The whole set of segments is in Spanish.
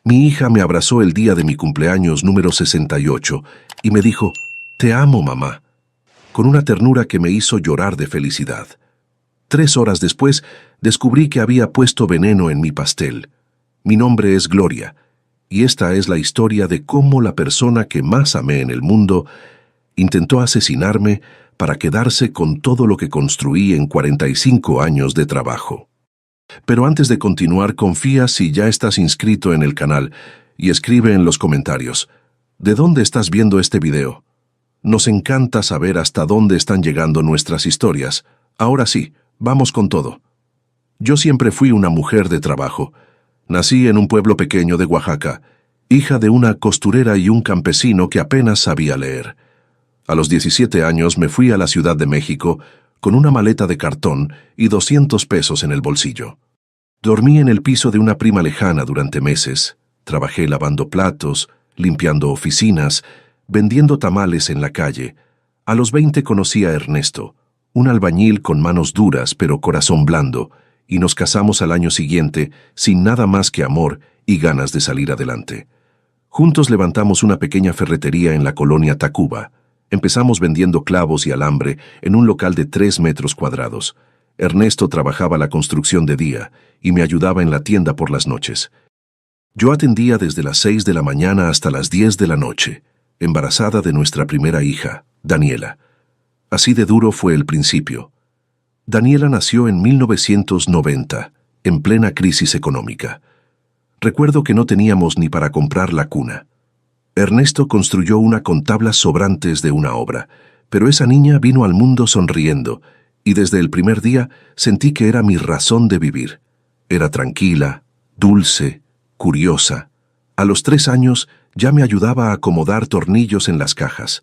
Mi hija me abrazó el día de mi cumpleaños número 68 y me dijo, «Te amo, mamá», con una ternura que me hizo llorar de felicidad. 3 horas después, descubrí que había puesto veneno en mi pastel. Mi nombre es Gloria, y esta es la historia de cómo la persona que más amé en el mundo intentó asesinarme para quedarse con todo lo que construí en 45 años de trabajo. Pero antes de continuar, confía si ya estás inscrito en el canal y escribe en los comentarios, ¿de dónde estás viendo este video? Nos encanta saber hasta dónde están llegando nuestras historias. Ahora sí, vamos con todo. Yo siempre fui una mujer de trabajo. Nací en un pueblo pequeño de Oaxaca, hija de una costurera y un campesino que apenas sabía leer. A los 17 años me fui a la Ciudad de México con una maleta de cartón y 200 pesos en el bolsillo. Dormí en el piso de una prima lejana durante meses. Trabajé lavando platos, limpiando oficinas, vendiendo tamales en la calle. A los 20 conocí a Ernesto, un albañil con manos duras pero corazón blando, y nos casamos al año siguiente sin nada más que amor y ganas de salir adelante. Juntos levantamos una pequeña ferretería en la colonia Tacuba. Empezamos vendiendo clavos y alambre en un local de 3 metros cuadrados. Ernesto trabajaba la construcción de día y me ayudaba en la tienda por las noches. Yo atendía desde las 6 de la mañana hasta las 10 de la noche, embarazada de nuestra primera hija, Daniela. Así de duro fue el principio. Daniela nació en 1990, en plena crisis económica. Recuerdo que no teníamos ni para comprar la cuna. Ernesto construyó una con tablas sobrantes de una obra, pero esa niña vino al mundo sonriendo, y desde el primer día sentí que era mi razón de vivir. Era tranquila, dulce, curiosa. A los 3 años ya me ayudaba a acomodar tornillos en las cajas.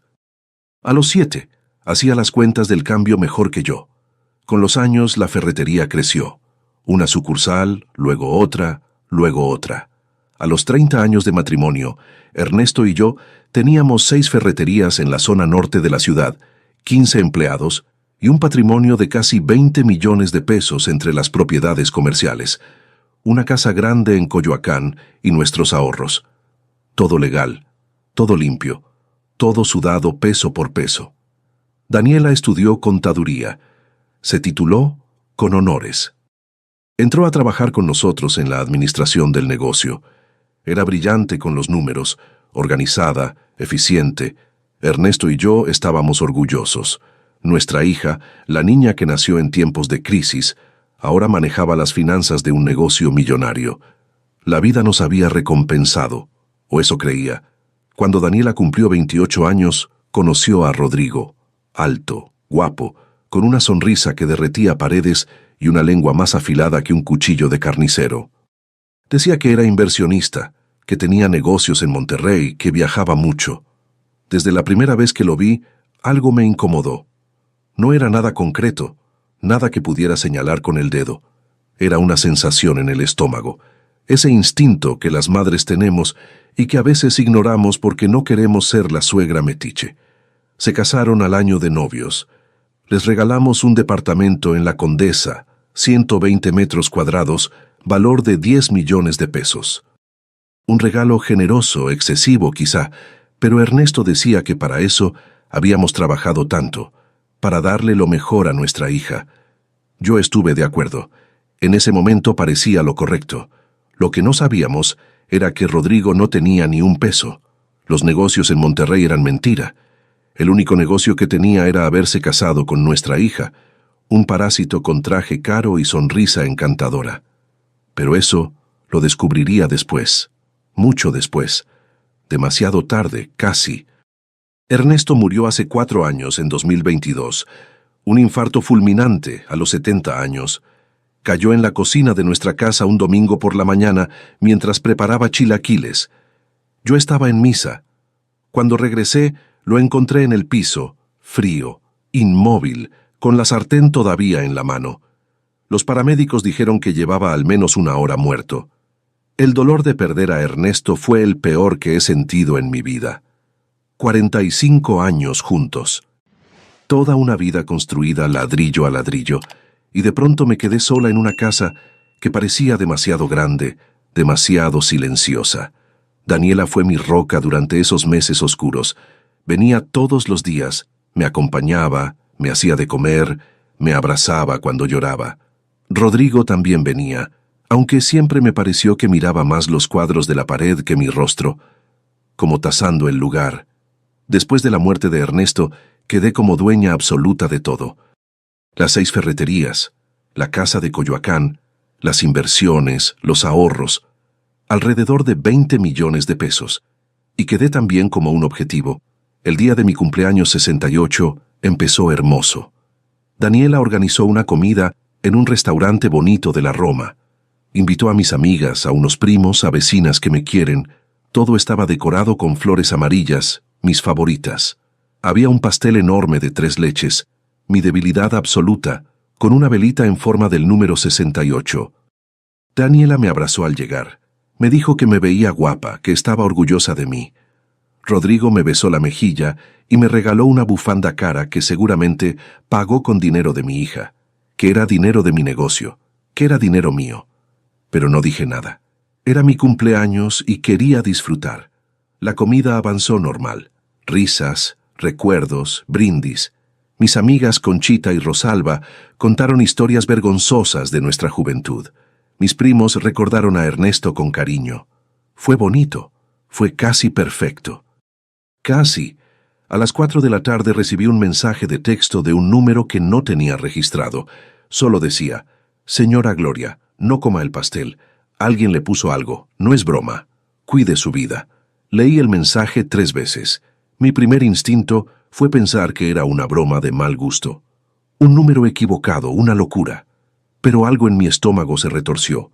A los 7 hacía las cuentas del cambio mejor que yo. Con los años la ferretería creció. Una sucursal, luego otra, luego otra. A los 30 años de matrimonio, Ernesto y yo teníamos 6 ferreterías en la zona norte de la ciudad, 15 empleados y un patrimonio de casi 20 millones de pesos entre las propiedades comerciales, una casa grande en Coyoacán y nuestros ahorros. Todo legal, todo limpio, todo sudado peso por peso. Daniela estudió contaduría. Se tituló con honores. Entró a trabajar con nosotros en la administración del negocio. Era brillante con los números, organizada, eficiente. Ernesto y yo estábamos orgullosos. Nuestra hija, la niña que nació en tiempos de crisis, ahora manejaba las finanzas de un negocio millonario. La vida nos había recompensado, o eso creía. Cuando Daniela cumplió 28 años, conoció a Rodrigo, alto, guapo, con una sonrisa que derretía paredes y una lengua más afilada que un cuchillo de carnicero. Decía que era inversionista, que tenía negocios en Monterrey, que viajaba mucho. Desde la primera vez que lo vi, algo me incomodó. No era nada concreto, nada que pudiera señalar con el dedo. Era una sensación en el estómago, ese instinto que las madres tenemos y que a veces ignoramos porque no queremos ser la suegra metiche. Se casaron al año de novios. Les regalamos un departamento en La Condesa, 120 metros cuadrados, valor de 10 millones de pesos. Un regalo generoso, excesivo quizá, pero Ernesto decía que para eso habíamos trabajado tanto, para darle lo mejor a nuestra hija. Yo estuve de acuerdo. En ese momento parecía lo correcto. Lo que no sabíamos era que Rodrigo no tenía ni un peso. Los negocios en Monterrey eran mentira. El único negocio que tenía era haberse casado con nuestra hija, un parásito con traje caro y sonrisa encantadora. Pero eso lo descubriría después, mucho después, demasiado tarde, casi. Ernesto murió hace 4 años, en 2022, un infarto fulminante a los 70 años. Cayó en la cocina de nuestra casa un domingo por la mañana mientras preparaba chilaquiles. Yo estaba en misa. Cuando regresé, lo encontré en el piso, frío, inmóvil, con la sartén todavía en la mano. Los paramédicos dijeron que llevaba al menos 1 hora muerto. El dolor de perder a Ernesto fue el peor que he sentido en mi vida. 45 años juntos. Toda una vida construida ladrillo a ladrillo, y de pronto me quedé sola en una casa que parecía demasiado grande, demasiado silenciosa. Daniela fue mi roca durante esos meses oscuros. Venía todos los días, me acompañaba, me hacía de comer, me abrazaba cuando lloraba. Rodrigo también venía, aunque siempre me pareció que miraba más los cuadros de la pared que mi rostro, como tasando el lugar. Después de la muerte de Ernesto, quedé como dueña absoluta de todo. Las 6 ferreterías, la casa de Coyoacán, las inversiones, los ahorros, alrededor de 20 millones de pesos. Y quedé también como un objetivo. El día de mi cumpleaños 68 empezó hermoso. Daniela organizó una comida en un restaurante bonito de la Roma. Invitó a mis amigas, a unos primos, a vecinas que me quieren. Todo estaba decorado con flores amarillas, mis favoritas. Había un pastel enorme de 3 leches, mi debilidad absoluta, con una velita en forma del número 68. Daniela me abrazó al llegar. Me dijo que me veía guapa, que estaba orgullosa de mí. Rodrigo me besó la mejilla y me regaló una bufanda cara que seguramente pagó con dinero de mi hija, que era dinero de mi negocio, que era dinero mío. Pero no dije nada. Era mi cumpleaños y quería disfrutar. La comida avanzó normal. Risas, recuerdos, brindis. Mis amigas Conchita y Rosalba contaron historias vergonzosas de nuestra juventud. Mis primos recordaron a Ernesto con cariño. Fue bonito, fue casi perfecto. Casi. A las 4 de la tarde recibí un mensaje de texto de un número que no tenía registrado. Solo decía: «Señora Gloria, no coma el pastel. Alguien le puso algo, no es broma. Cuide su vida». Leí el mensaje 3 veces. Mi primer instinto fue pensar que era una broma de mal gusto. Un número equivocado, una locura. Pero algo en mi estómago se retorció.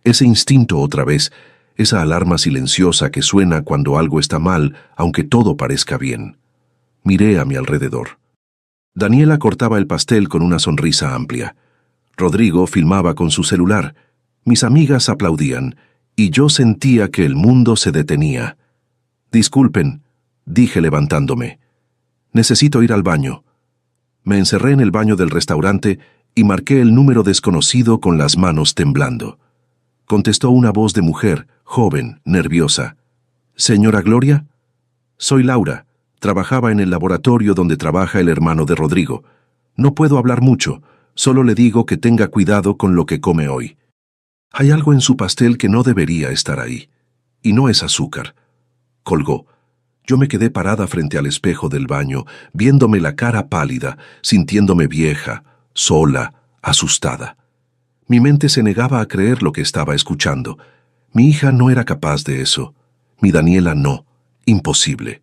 Ese instinto otra vez, esa alarma silenciosa que suena cuando algo está mal, aunque todo parezca bien. Miré a mi alrededor. Daniela cortaba el pastel con una sonrisa amplia. Rodrigo filmaba con su celular. Mis amigas aplaudían, y yo sentía que el mundo se detenía. «Disculpen», dije levantándome. «Necesito ir al baño». Me encerré en el baño del restaurante y marqué el número desconocido con las manos temblando. Contestó una voz de mujer, joven, nerviosa. «¿Señora Gloria?» «Soy Laura. Trabajaba en el laboratorio donde trabaja el hermano de Rodrigo. No puedo hablar mucho, solo le digo que tenga cuidado con lo que come hoy. Hay algo en su pastel que no debería estar ahí. Y no es azúcar». Colgó. Yo me quedé parada frente al espejo del baño, viéndome la cara pálida, sintiéndome vieja, sola, asustada. Mi mente se negaba a creer lo que estaba escuchando. Mi hija no era capaz de eso. Mi Daniela no. Imposible.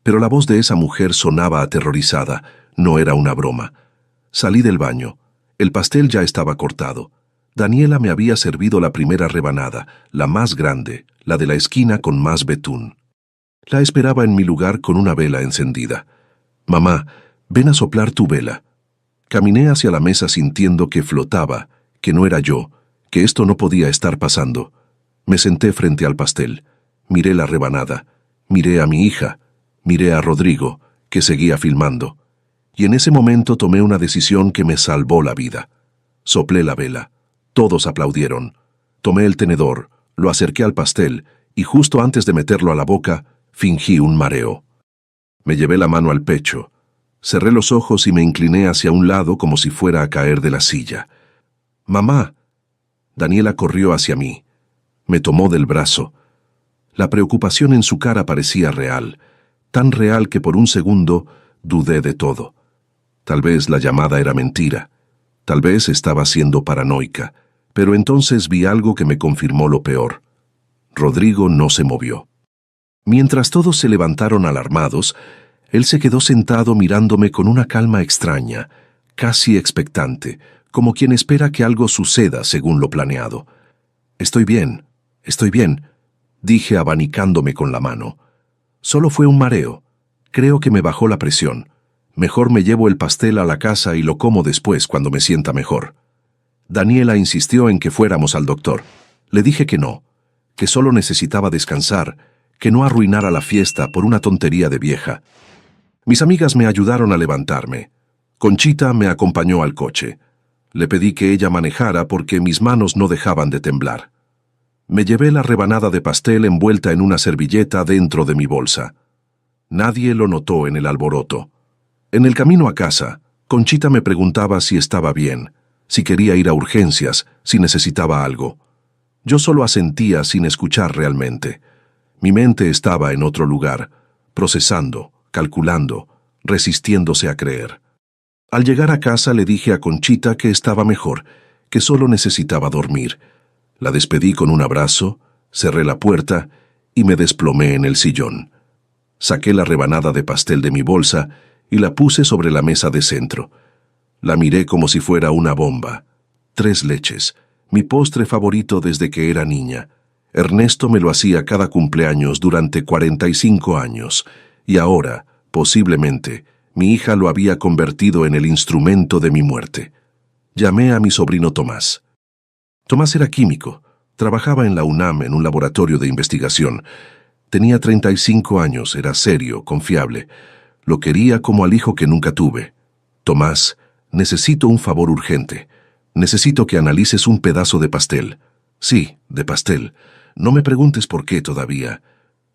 Pero la voz de esa mujer sonaba aterrorizada. No era una broma. Salí del baño. El pastel ya estaba cortado. Daniela me había servido la primera rebanada, la más grande, la de la esquina con más betún. La esperaba en mi lugar con una vela encendida. «Mamá, ven a soplar tu vela». Caminé hacia la mesa sintiendo que flotaba, que no era yo, que esto no podía estar pasando. Me senté frente al pastel. Miré la rebanada. Miré a mi hija. Miré a Rodrigo, que seguía filmando. Y en ese momento tomé una decisión que me salvó la vida. Soplé la vela. Todos aplaudieron. Tomé el tenedor, lo acerqué al pastel, y justo antes de meterlo a la boca, fingí un mareo. Me llevé la mano al pecho. Cerré los ojos y me incliné hacia un lado como si fuera a caer de la silla. «Mamá». Daniela corrió hacia mí. Me tomó del brazo. La preocupación en su cara parecía real, tan real que por un segundo dudé de todo. Tal vez la llamada era mentira. Tal vez estaba siendo paranoica. Pero entonces vi algo que me confirmó lo peor. Rodrigo no se movió. Mientras todos se levantaron alarmados, él se quedó sentado mirándome con una calma extraña, casi expectante, como quien espera que algo suceda según lo planeado. Estoy bien, dije abanicándome con la mano. Solo fue un mareo. Creo que me bajó la presión. Mejor me llevo el pastel a la casa y lo como después cuando me sienta mejor». Daniela insistió en que fuéramos al doctor. Le dije que no, que solo necesitaba descansar, que no arruinara la fiesta por una tontería de vieja. Mis amigas me ayudaron a levantarme. Conchita me acompañó al coche. Le pedí que ella manejara porque mis manos no dejaban de temblar. Me llevé la rebanada de pastel envuelta en una servilleta dentro de mi bolsa. Nadie lo notó en el alboroto. En el camino a casa, Conchita me preguntaba si estaba bien, si quería ir a urgencias, si necesitaba algo. Yo solo asentía sin escuchar realmente. Mi mente estaba en otro lugar, procesando, calculando, resistiéndose a creer. Al llegar a casa le dije a Conchita que estaba mejor, que solo necesitaba dormir. La despedí con un abrazo, cerré la puerta y me desplomé en el sillón. Saqué la rebanada de pastel de mi bolsa y la puse sobre la mesa de centro. La miré como si fuera una bomba. 3 leches, mi postre favorito desde que era niña. Ernesto me lo hacía cada cumpleaños durante 45 años, y ahora, posiblemente, mi hija lo había convertido en el instrumento de mi muerte. Llamé a mi sobrino Tomás. Tomás era químico, trabajaba en la UNAM en un laboratorio de investigación. Tenía 35 años, era serio, confiable. Lo quería como al hijo que nunca tuve. Tomás, necesito un favor urgente. Necesito que analices un pedazo de pastel. Sí, de pastel. No me preguntes por qué todavía.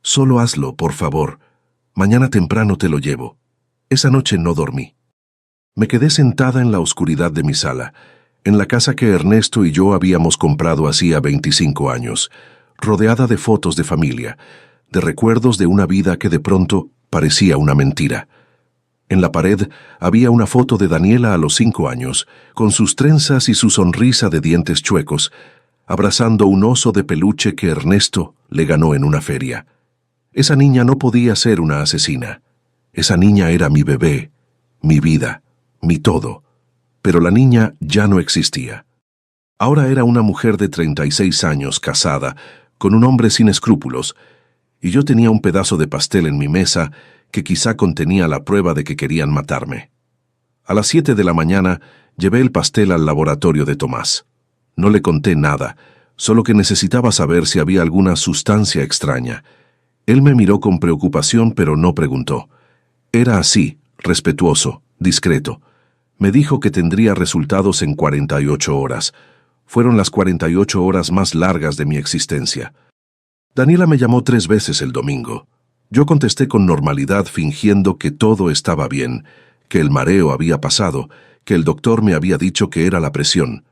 Solo hazlo, por favor. Mañana temprano te lo llevo. Esa noche no dormí. Me quedé sentada en la oscuridad de mi sala, en la casa que Ernesto y yo habíamos comprado hacía 25 años, rodeada de fotos de familia, de recuerdos de una vida que de pronto parecía una mentira. En la pared había una foto de Daniela a los 5 años, con sus trenzas y su sonrisa de dientes chuecos, abrazando un oso de peluche que Ernesto le ganó en una feria. Esa niña no podía ser una asesina. Esa niña era mi bebé, mi vida, mi todo. Pero la niña ya no existía. Ahora era una mujer de 36 años, casada, con un hombre sin escrúpulos, y yo tenía un pedazo de pastel en mi mesa que quizá contenía la prueba de que querían matarme. A las 7 de la mañana llevé el pastel al laboratorio de Tomás. No le conté nada, solo que necesitaba saber si había alguna sustancia extraña. Él me miró con preocupación, pero no preguntó. Era así, respetuoso, discreto. Me dijo que tendría resultados en 48 horas. Fueron las 48 horas más largas de mi existencia. Daniela me llamó 3 veces el domingo. Yo contesté con normalidad fingiendo que todo estaba bien, que el mareo había pasado, que el doctor me había dicho que era la presión.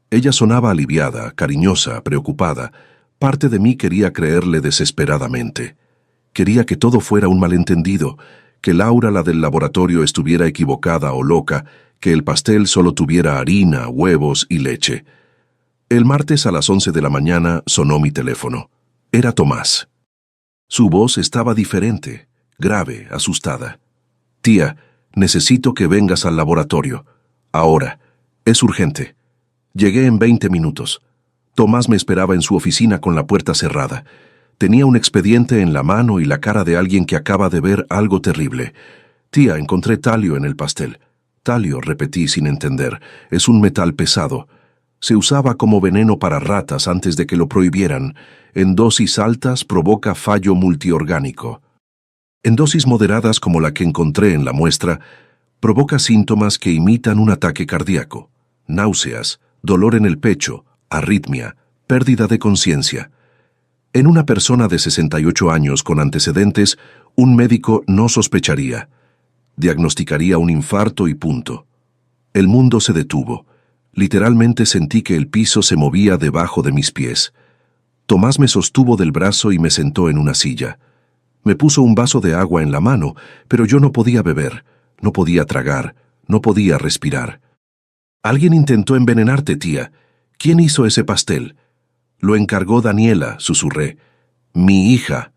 Ella sonaba aliviada, cariñosa, preocupada. Parte de mí quería creerle desesperadamente. Quería que todo fuera un malentendido, que Laura, la del laboratorio, estuviera equivocada o loca, que el pastel solo tuviera harina, huevos y leche. El martes a las 11 de la mañana sonó mi teléfono. Era Tomás. Su voz estaba diferente, grave, asustada. «Tía, necesito que vengas al laboratorio. Ahora. Es urgente». Llegué en 20 minutos. Tomás me esperaba en su oficina con la puerta cerrada. Tenía un expediente en la mano y la cara de alguien que acaba de ver algo terrible. «Tía, encontré talio en el pastel». «Talio», repetí sin entender. «Es un metal pesado. Se usaba como veneno para ratas antes de que lo prohibieran. En dosis altas provoca fallo multiorgánico. En dosis moderadas como la que encontré en la muestra, provoca síntomas que imitan un ataque cardíaco, náuseas, dolor en el pecho, arritmia, pérdida de conciencia. En una persona de 68 años con antecedentes, un médico no sospecharía. Diagnosticaría un infarto y punto». El mundo se detuvo. Literalmente sentí que el piso se movía debajo de mis pies. Tomás me sostuvo del brazo y me sentó en una silla. Me puso un vaso de agua en la mano, pero yo no podía beber, no podía tragar, no podía respirar. «Alguien intentó envenenarte, tía. ¿Quién hizo ese pastel?» «Lo encargó Daniela», susurré. «Mi hija».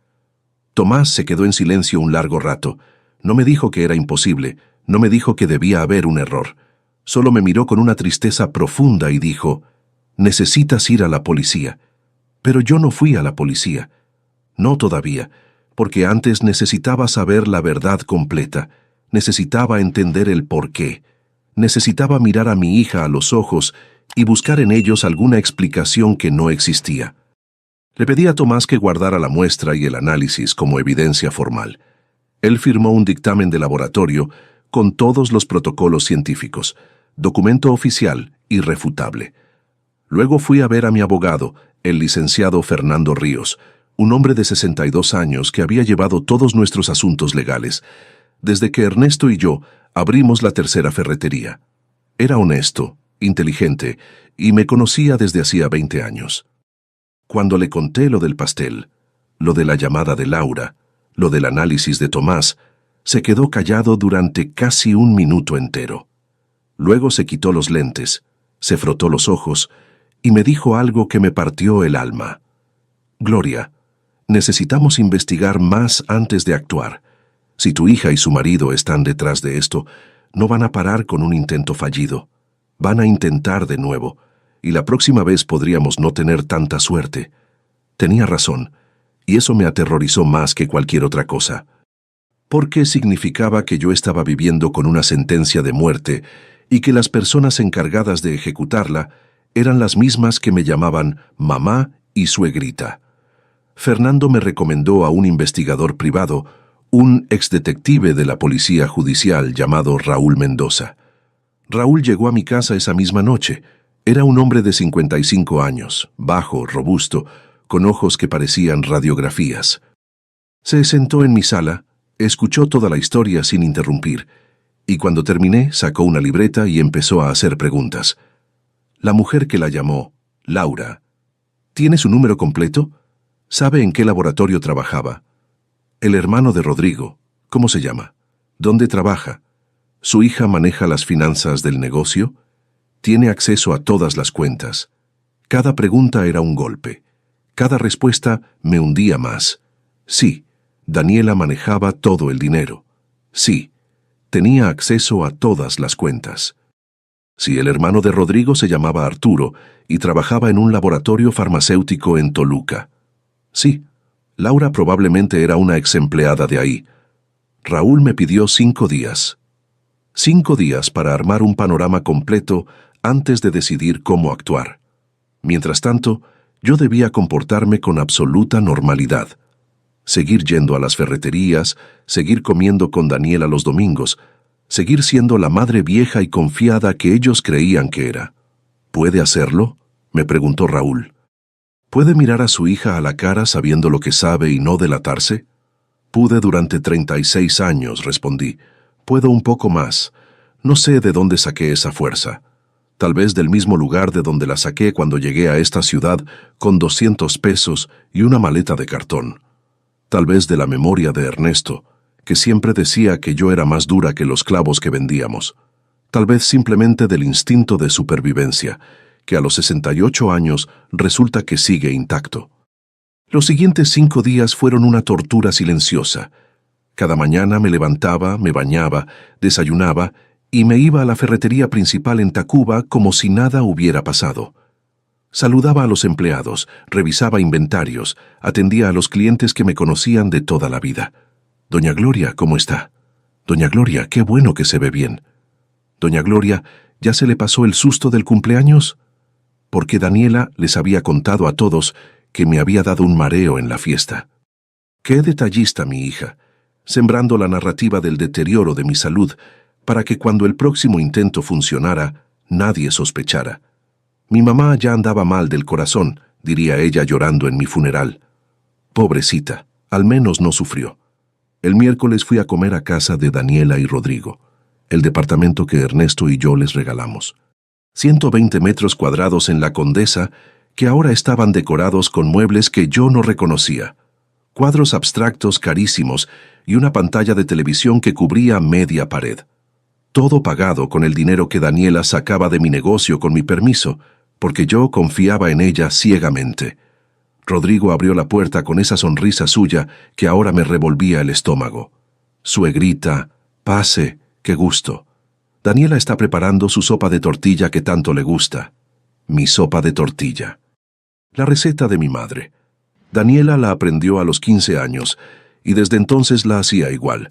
Tomás se quedó en silencio un largo rato. No me dijo que era imposible, no me dijo que debía haber un error. Solo me miró con una tristeza profunda y dijo: «Necesitas ir a la policía». Pero yo no fui a la policía. No todavía, porque antes necesitaba saber la verdad completa. Necesitaba entender el porqué. Necesitaba mirar a mi hija a los ojos y buscar en ellos alguna explicación que no existía. Le pedí a Tomás que guardara la muestra y el análisis como evidencia formal. Él firmó un dictamen de laboratorio con todos los protocolos científicos, documento oficial irrefutable. Luego fui a ver a mi abogado, el licenciado Fernando Ríos, un hombre de 62 años que había llevado todos nuestros asuntos legales, desde que Ernesto y yo abrimos la tercera ferretería. Era honesto, inteligente, y me conocía desde hacía 20 años. Cuando le conté lo del pastel, lo de la llamada de Laura, lo del análisis de Tomás, se quedó callado durante casi un minuto entero. Luego se quitó los lentes, se frotó los ojos y me dijo algo que me partió el alma. Gloria, necesitamos investigar más antes de actuar. Si tu hija y su marido están detrás de esto, no van a parar con un intento fallido. Van a intentar de nuevo, y la próxima vez podríamos no tener tanta suerte. Tenía razón, y eso me aterrorizó más que cualquier otra cosa. Porque significaba que yo estaba viviendo con una sentencia de muerte y que las personas encargadas de ejecutarla eran las mismas que me llamaban mamá y suegrita. Fernando me recomendó a un investigador privado, un exdetective de la policía judicial llamado Raúl Mendoza. Raúl llegó a mi casa esa misma noche. Era un hombre de 55 años, bajo, robusto, con ojos que parecían radiografías. Se sentó en mi sala, escuchó toda la historia sin interrumpir, y cuando terminé sacó una libreta y empezó a hacer preguntas. La mujer que la llamó, Laura, ¿tiene su número completo? ¿Sabe en qué laboratorio trabajaba? El hermano de Rodrigo, ¿cómo se llama? ¿Dónde trabaja? ¿Su hija maneja las finanzas del negocio? Tiene acceso a todas las cuentas. Cada pregunta era un golpe. Cada respuesta me hundía más. Sí, Daniela manejaba todo el dinero. Sí, tenía acceso a todas las cuentas. Sí, el hermano de Rodrigo se llamaba Arturo y trabajaba en un laboratorio farmacéutico en Toluca. Sí, Laura probablemente era una exempleada de ahí. Raúl me pidió 5 días. 5 días para armar un panorama completo antes de decidir cómo actuar. Mientras tanto, yo debía comportarme con absoluta normalidad. Seguir yendo a las ferreterías, seguir comiendo con Daniela los domingos, seguir siendo la madre vieja y confiada que ellos creían que era. ¿Puede hacerlo?, me preguntó Raúl. ¿Puede mirar a su hija a la cara sabiendo lo que sabe y no delatarse? Pude durante 36 años, respondí. Puedo un poco más. No sé de dónde saqué esa fuerza. Tal vez del mismo lugar de donde la saqué cuando llegué a esta ciudad con 200 pesos y una maleta de cartón. Tal vez de la memoria de Ernesto, que siempre decía que yo era más dura que los clavos que vendíamos. Tal vez simplemente del instinto de supervivencia, que a los 68 años resulta que sigue intacto. Los siguientes 5 días fueron una tortura silenciosa. Cada mañana me levantaba, me bañaba, desayunaba y me iba a la ferretería principal en Tacuba como si nada hubiera pasado. Saludaba a los empleados, revisaba inventarios, atendía a los clientes que me conocían de toda la vida. «Doña Gloria, ¿cómo está? Doña Gloria, qué bueno que se ve bien. Doña Gloria, ¿ya se le pasó el susto del cumpleaños?» Porque Daniela les había contado a todos que me había dado un mareo en la fiesta. Qué detallista mi hija, sembrando la narrativa del deterioro de mi salud para que cuando el próximo intento funcionara, nadie sospechara. Mi mamá ya andaba mal del corazón, diría ella llorando en mi funeral. Pobrecita, al menos no sufrió. El miércoles fui a comer a casa de Daniela y Rodrigo, el departamento que Ernesto y yo les regalamos. 120 metros cuadrados en la Condesa, que ahora estaban decorados con muebles que yo no reconocía. Cuadros abstractos carísimos y una pantalla de televisión que cubría media pared. Todo pagado con el dinero que Daniela sacaba de mi negocio con mi permiso, porque yo confiaba en ella ciegamente. Rodrigo abrió la puerta con esa sonrisa suya que ahora me revolvía el estómago. «Suegrita, pase, qué gusto. Daniela está preparando su sopa de tortilla que tanto le gusta. Mi sopa de tortilla. La receta de mi madre. Daniela la aprendió a los 15 años y desde entonces la hacía igual,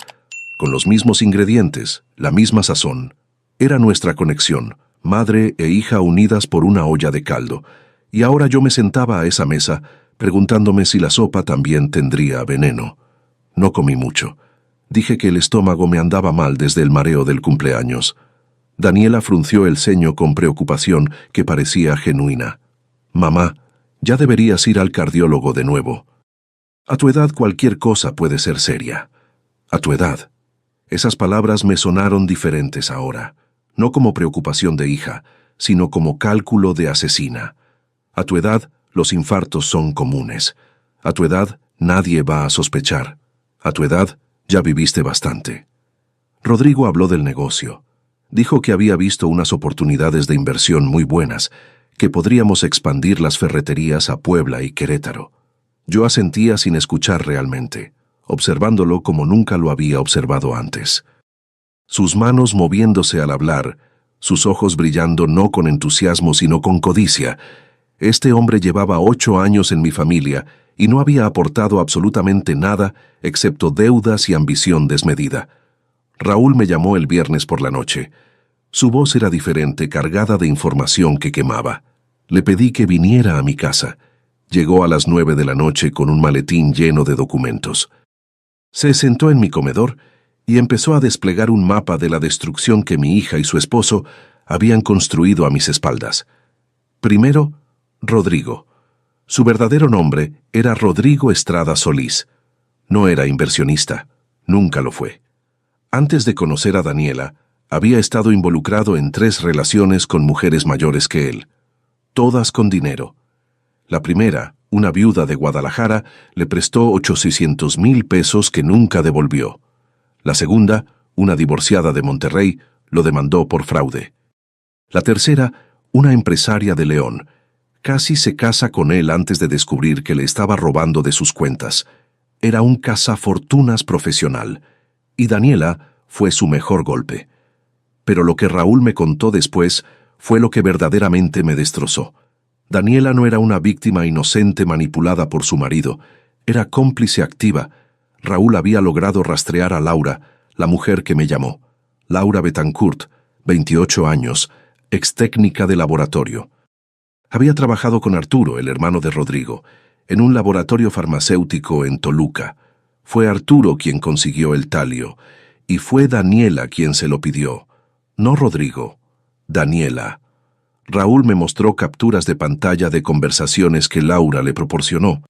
con los mismos ingredientes, la misma sazón. Era nuestra conexión, madre e hija unidas por una olla de caldo, y ahora yo me sentaba a esa mesa preguntándome si la sopa también tendría veneno. No comí mucho. Dije que el estómago me andaba mal desde el mareo del cumpleaños. Daniela frunció el ceño con preocupación que parecía genuina. «Mamá, Ya deberías ir al cardiólogo de nuevo. A tu edad cualquier cosa puede ser seria. A tu edad. Esas palabras me sonaron diferentes ahora, no como preocupación de hija, sino como cálculo de asesina. A tu edad, los infartos son comunes. A tu edad, nadie va a sospechar. A tu edad, ya viviste bastante. Rodrigo habló del negocio. Dijo que había visto unas oportunidades de inversión muy buenas, que podríamos expandir las ferreterías a Puebla y Querétaro. Yo asentía sin escuchar realmente, observándolo como nunca lo había observado antes. Sus manos moviéndose al hablar, sus ojos brillando no con entusiasmo sino con codicia. Este hombre llevaba 8 años en mi familia y no había aportado absolutamente nada excepto deudas y ambición desmedida. Raúl me llamó el viernes por la noche. Su voz era diferente, cargada de información que quemaba. Le pedí que viniera a mi casa. Llegó a las 9 de la noche con un maletín lleno de documentos. Se sentó en mi comedor y empezó a desplegar un mapa de la destrucción que mi hija y su esposo habían construido a mis espaldas. Primero, Rodrigo. Su verdadero nombre era Rodrigo Estrada Solís. No era inversionista, nunca lo fue. Antes de conocer a Daniela, había estado involucrado en 3 relaciones con mujeres mayores que él, todas con dinero. La primera, una viuda de Guadalajara, le prestó 800,000 pesos que nunca devolvió. La segunda, una divorciada de Monterrey, lo demandó por fraude. La tercera, una empresaria de León, casi se casa con él antes de descubrir que le estaba robando de sus cuentas. Era un cazafortunas profesional, y Daniela fue su mejor golpe. Pero lo que Raúl me contó después fue lo que verdaderamente me destrozó. Daniela no era una víctima inocente manipulada por su marido, era cómplice activa. Raúl había logrado rastrear a Laura, la mujer que me llamó. Laura Betancourt, 28 años, ex técnica de laboratorio. Había trabajado con Arturo, el hermano de Rodrigo, en un laboratorio farmacéutico en Toluca. Fue Arturo quien consiguió el talio, y fue Daniela quien se lo pidió. No Rodrigo, Daniela. Raúl me mostró capturas de pantalla de conversaciones que Laura le proporcionó.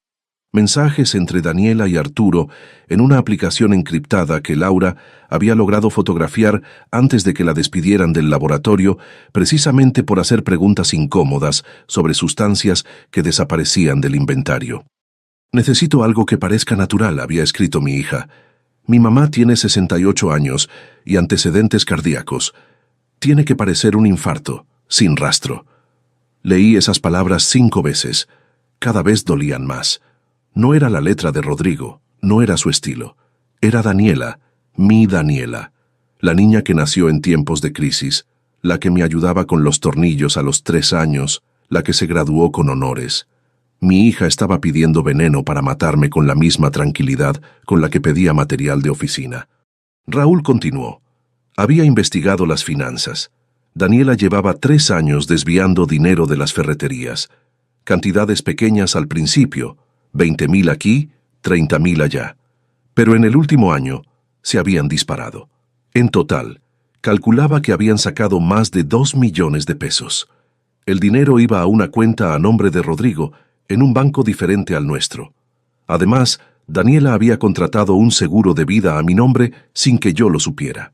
Mensajes entre Daniela y Arturo en una aplicación encriptada que Laura había logrado fotografiar antes de que la despidieran del laboratorio, precisamente por hacer preguntas incómodas sobre sustancias que desaparecían del inventario. «Necesito algo que parezca natural», había escrito mi hija. «Mi mamá tiene 68 años y antecedentes cardíacos. Tiene que parecer un infarto, sin rastro». Leí esas palabras 5 veces. Cada vez dolían más. No era la letra de Rodrigo, no era su estilo. Era Daniela, mi Daniela, la niña que nació en tiempos de crisis, la que me ayudaba con los tornillos a los 3 años, la que se graduó con honores. Mi hija estaba pidiendo veneno para matarme con la misma tranquilidad con la que pedía material de oficina. Raúl continuó. Había investigado las finanzas. Daniela llevaba 3 años desviando dinero de las ferreterías. Cantidades pequeñas al principio, 20,000 aquí, 30,000 allá. Pero en el último año se habían disparado. En total, calculaba que habían sacado más de 2 millones de pesos. El dinero iba a una cuenta a nombre de Rodrigo en un banco diferente al nuestro. Además, Daniela había contratado un seguro de vida a mi nombre sin que yo lo supiera.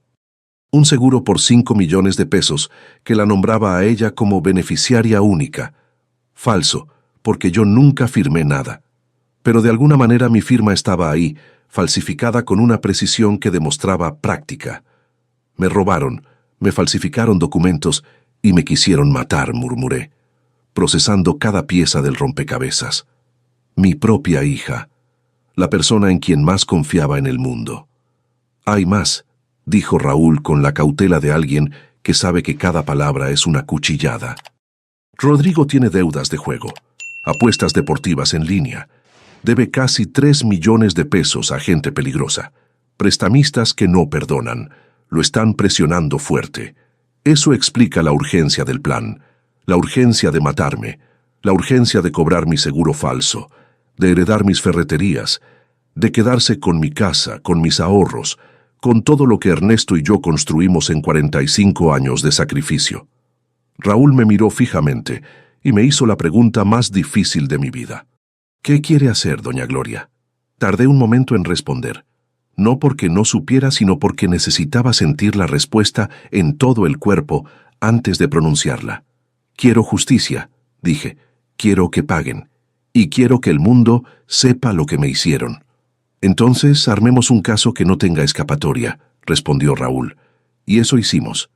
Un seguro por 5 millones de pesos que la nombraba a ella como beneficiaria única. Falso, porque yo nunca firmé nada. Pero de alguna manera mi firma estaba ahí, falsificada con una precisión que demostraba práctica. Me robaron, me falsificaron documentos y me quisieron matar, murmuré, procesando cada pieza del rompecabezas. Mi propia hija, la persona en quien más confiaba en el mundo. Hay más, dijo Raúl con la cautela de alguien que sabe que cada palabra es una cuchillada. Rodrigo tiene deudas de juego, apuestas deportivas en línea. Debe casi 3 millones de pesos a gente peligrosa. Prestamistas que no perdonan. Lo están presionando fuerte. Eso explica la urgencia del plan. La urgencia de matarme. La urgencia de cobrar mi seguro falso. De heredar mis ferreterías. De quedarse con mi casa, con mis ahorros. Con todo lo que Ernesto y yo construimos en 45 años de sacrificio. Raúl me miró fijamente y me hizo la pregunta más difícil de mi vida. ¿Qué quiere hacer, doña Gloria? Tardé un momento en responder. No porque no supiera, sino porque necesitaba sentir la respuesta en todo el cuerpo antes de pronunciarla. Quiero justicia, dije. Quiero que paguen. Y quiero que el mundo sepa lo que me hicieron. Entonces, armemos un caso que no tenga escapatoria, respondió Raúl. Y eso hicimos.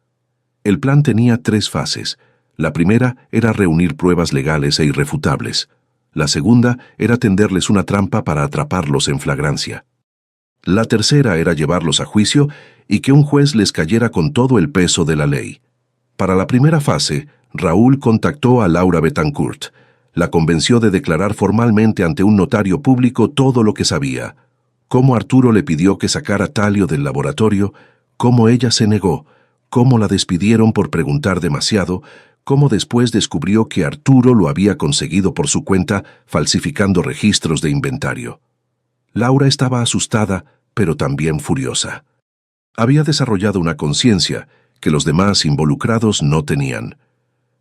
El plan tenía 3 fases. La primera era reunir pruebas legales e irrefutables. La segunda era tenderles una trampa para atraparlos en flagrancia. La tercera era llevarlos a juicio y que un juez les cayera con todo el peso de la ley. Para la primera fase, Raúl contactó a Laura Bettencourt. La convenció de declarar formalmente ante un notario público todo lo que sabía. Cómo Arturo le pidió que sacara talio del laboratorio, cómo ella se negó, cómo la despidieron por preguntar demasiado, cómo después descubrió que Arturo lo había conseguido por su cuenta falsificando registros de inventario. Laura estaba asustada, pero también furiosa. Había desarrollado una conciencia que los demás involucrados no tenían.